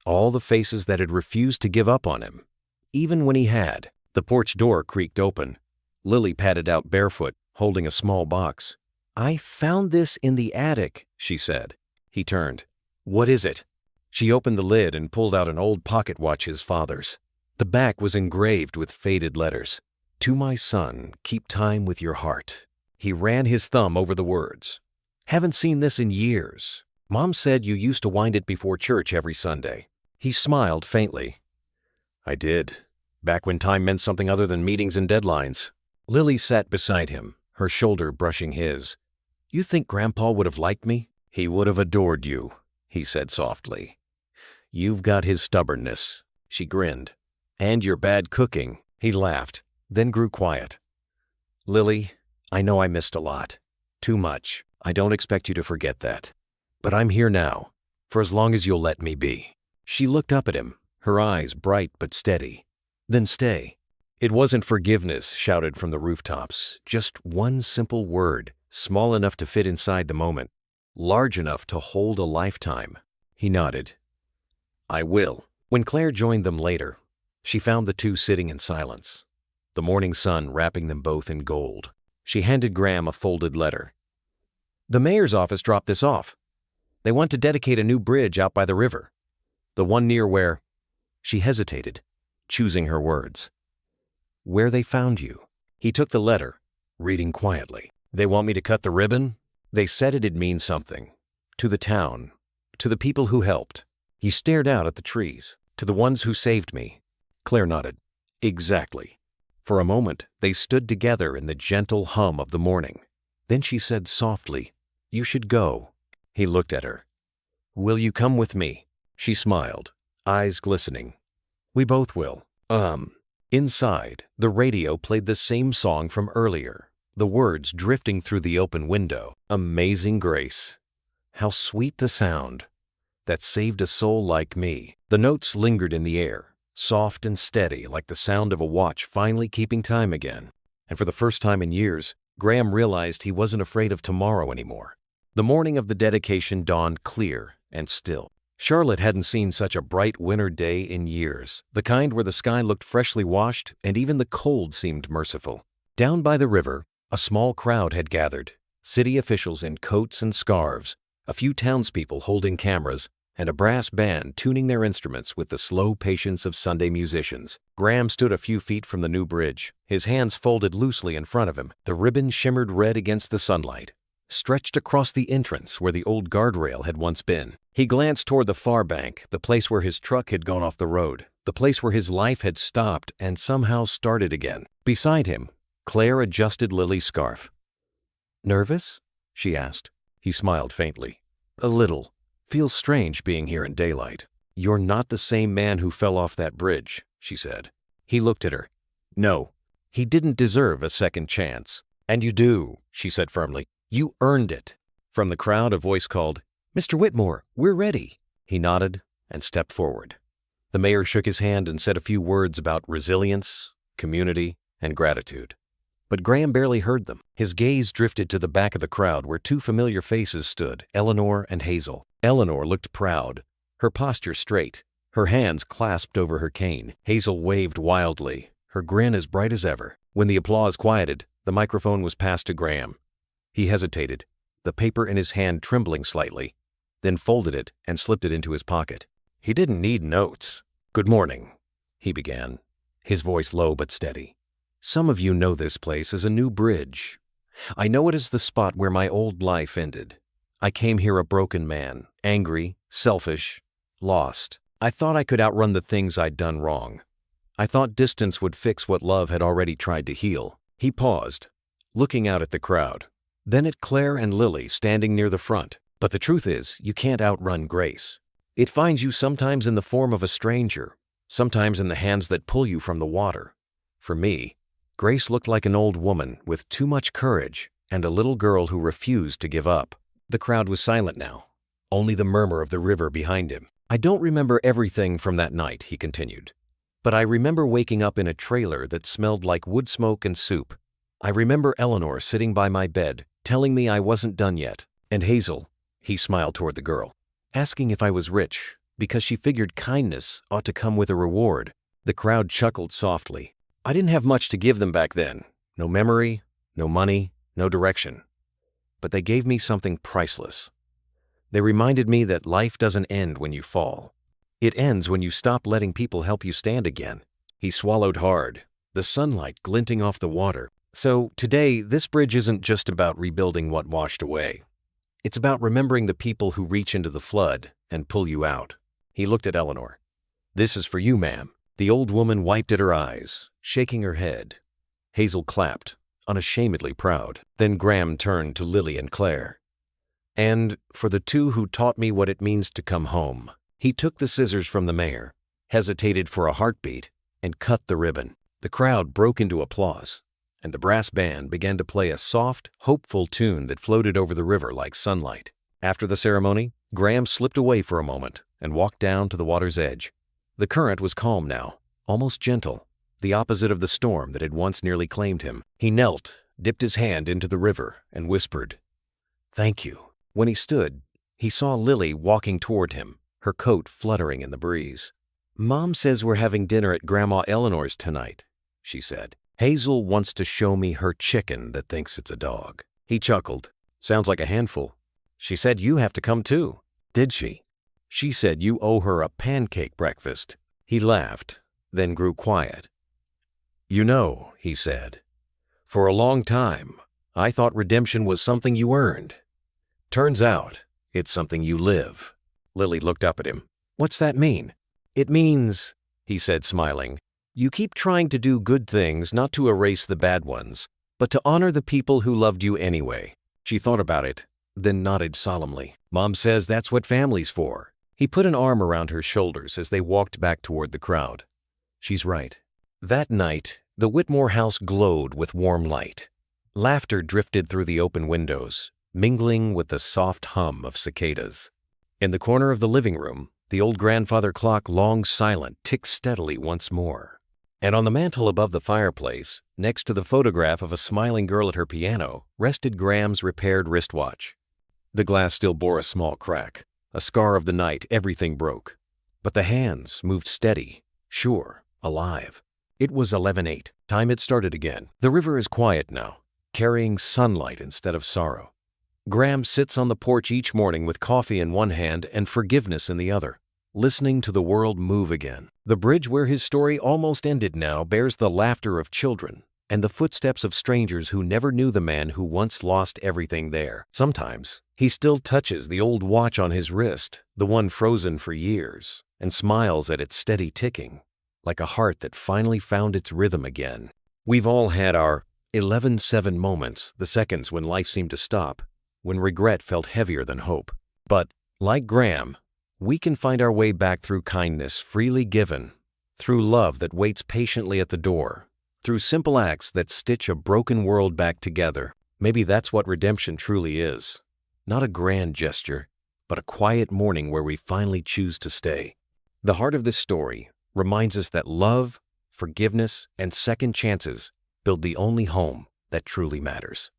All the faces that had refused to give up on him, even when he had. The porch door creaked open. Lily padded out barefoot, holding a small box. "I found this in the attic," she said. He turned. "What is it?" She opened the lid and pulled out an old pocket watch, his father's. The back was engraved with faded letters. "To my son, keep time with your heart." He ran his thumb over the words. "Haven't seen this in years. Mom said you used to wind it before church every Sunday." He smiled faintly. "I did, back when time meant something other than meetings and deadlines." Lily sat beside him, her shoulder brushing his. "You think Grandpa would have liked me?" "He would have adored you," he said softly. "You've got his stubbornness." She grinned. "And your bad cooking." He laughed. then grew quiet. "Lily, I know I missed a lot. Too much. I don't expect you to forget that. But I'm here now, for as long as you'll let me be." She looked up at him, her eyes bright but steady. "Then stay." It wasn't forgiveness shouted from the rooftops, just one simple word, small enough to fit inside the moment, large enough to hold a lifetime. He nodded. "I will." When Claire joined them later, she found the two sitting in silence, the morning sun wrapping them both in gold. She handed Graham a folded letter. "The mayor's office dropped this off. They want to dedicate a new bridge out by the river. The one near where—" She hesitated, choosing her words. "Where they found you." He took the letter, reading quietly. "They want me to cut the ribbon? They said it'd mean something. To the town. To the people who helped." He stared out at the trees. "To the ones who saved me." Claire nodded. "Exactly." For a moment, they stood together in the gentle hum of the morning. Then she said softly, "You should go." He looked at her. "Will you come with me?" She smiled, eyes glistening. "We both will." Inside, the radio played the same song from earlier, the words drifting through the open window. "Amazing grace. How sweet the sound that saved a soul like me." The notes lingered in the air, soft and steady like the sound of a watch finally keeping time again. And for the first time in years, Graham realized he wasn't afraid of tomorrow anymore. The morning of the dedication dawned clear and still. Charlotte hadn't seen such a bright winter day in years, the kind where the sky looked freshly washed and even the cold seemed merciful. Down by the river, a small crowd had gathered, city officials in coats and scarves, a few townspeople holding cameras, and a brass band tuning their instruments with the slow patience of Sunday musicians. Graham stood a few feet from the new bridge, his hands folded loosely in front of him. The ribbon shimmered red against the sunlight, stretched across the entrance where the old guardrail had once been. He glanced toward the far bank, the place where his truck had gone off the road, the place where his life had stopped and somehow started again. Beside him, Claire adjusted Lily's scarf. "Nervous?" she asked. He smiled faintly. "A little. Feels strange being here in daylight." "You're not the same man who fell off that bridge," she said. He looked at her. "No, he didn't deserve a second chance." "And you do," she said firmly. "You earned it." From the crowd, a voice called, "Mr. Whitmore, we're ready." He nodded and stepped forward. The mayor shook his hand and said a few words about resilience, community, and gratitude. But Graham barely heard them. His gaze drifted to the back of the crowd where two familiar faces stood, Eleanor and Hazel. Eleanor looked proud, her posture straight, her hands clasped over her cane. Hazel waved wildly, her grin as bright as ever. When the applause quieted, the microphone was passed to Graham. He hesitated, the paper in his hand trembling slightly, then folded it and slipped it into his pocket. He didn't need notes. "Good morning," he began, his voice low but steady. "Some of you know this place as a new bridge. I know it as the spot where my old life ended. I came here a broken man, angry, selfish, lost. I thought I could outrun the things I'd done wrong. I thought distance would fix what love had already tried to heal." He paused, looking out at the crowd, then at Claire and Lily standing near the front. "But the truth is, you can't outrun grace. It finds you sometimes in the form of a stranger, sometimes in the hands that pull you from the water. For me, Grace looked like an old woman with too much courage and a little girl who refused to give up." The crowd was silent now, only the murmur of the river behind him. "I don't remember everything from that night," he continued, "but I remember waking up in a trailer that smelled like wood smoke and soup. I remember Eleanor sitting by my bed, telling me I wasn't done yet, and Hazel," he smiled toward the girl, "asking if I was rich, because she figured kindness ought to come with a reward." The crowd chuckled softly. "I didn't have much to give them back then. No memory, no money, no direction. But they gave me something priceless. They reminded me that life doesn't end when you fall. It ends when you stop letting people help you stand again." He swallowed hard, the sunlight glinting off the water. "So today, this bridge isn't just about rebuilding what washed away. It's about remembering the people who reach into the flood and pull you out." He looked at Eleanor. "This is for you, ma'am." The old woman wiped at her eyes, shaking her head. Hazel clapped, unashamedly proud. Then Graham turned to Lily and Claire. "And for the two who taught me what it means to come home." He took the scissors from the mayor, hesitated for a heartbeat, and cut the ribbon. The crowd broke into applause, and the brass band began to play a soft, hopeful tune that floated over the river like sunlight. After the ceremony, Graham slipped away for a moment and walked down to the water's edge. The current was calm now, almost gentle, the opposite of the storm that had once nearly claimed him. He knelt, dipped his hand into the river, and whispered, "Thank you." When he stood, he saw Lily walking toward him, her coat fluttering in the breeze. "Mom says we're having dinner at Grandma Eleanor's tonight," she said. "Hazel wants to show me her chicken that thinks it's a dog." He chuckled. "Sounds like a handful. She said you have to come too." "Did she?" "She said you owe her a pancake breakfast." He laughed, then grew quiet. "You know," he said, "for a long time, I thought redemption was something you earned. Turns out, it's something you live." Lily looked up at him. "What's that mean?" "It means," he said, smiling, "you keep trying to do good things, not to erase the bad ones, but to honor the people who loved you anyway." She thought about it, then nodded solemnly. "Mom says that's what family's for." He put an arm around her shoulders as they walked back toward the crowd. She's right. That night, the Whitmore house glowed with warm light. Laughter drifted through the open windows, mingling with the soft hum of cicadas. In the corner of the living room, the old grandfather clock, long silent, ticked steadily once more. And on the mantel above the fireplace, next to the photograph of a smiling girl at her piano, rested Graham's repaired wristwatch. The glass still bore a small crack, a scar of the night everything broke. But the hands moved steady, sure, alive. It was 11:08. Time had started again. The river is quiet now, carrying sunlight instead of sorrow. Graham sits on the porch each morning with coffee in one hand and forgiveness in the other, listening to the world move again. The bridge where his story almost ended now bears the laughter of children and the footsteps of strangers who never knew the man who once lost everything there. Sometimes, he still touches the old watch on his wrist, the one frozen for years, and smiles at its steady ticking, like a heart that finally found its rhythm again. We've all had our 11-7 moments, the seconds when life seemed to stop, when regret felt heavier than hope. But, like Graham, we can find our way back through kindness freely given, through love that waits patiently at the door, through simple acts that stitch a broken world back together. Maybe that's what redemption truly is. Not a grand gesture, but a quiet morning where we finally choose to stay. The heart of this story reminds us that love, forgiveness, and second chances build the only home that truly matters.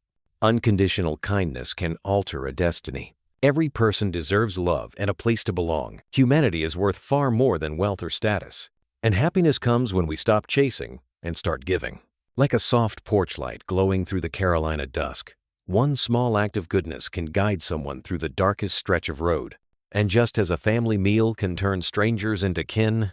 Unconditional kindness can alter a destiny. Every person deserves love and a place to belong. Humanity is worth far more than wealth or status. And happiness comes when we stop chasing and start giving. Like a soft porch light glowing through the Carolina dusk, one small act of goodness can guide someone through the darkest stretch of road. And just as a family meal can turn strangers into kin,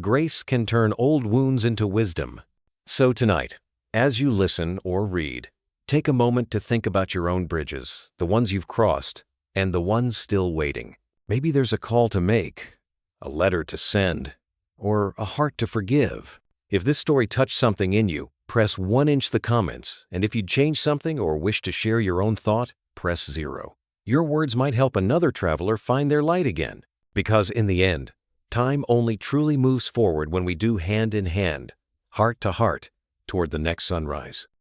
grace can turn old wounds into wisdom. So tonight, as you listen or read, take a moment to think about your own bridges, the ones you've crossed, and the ones still waiting. Maybe there's a call to make, a letter to send, or a heart to forgive. If this story touched something in you, press 1 the comments, and if you'd change something or wish to share your own thought, press 0. Your words might help another traveler find their light again. Because in the end, time only truly moves forward when we do hand in hand, heart to heart, toward the next sunrise.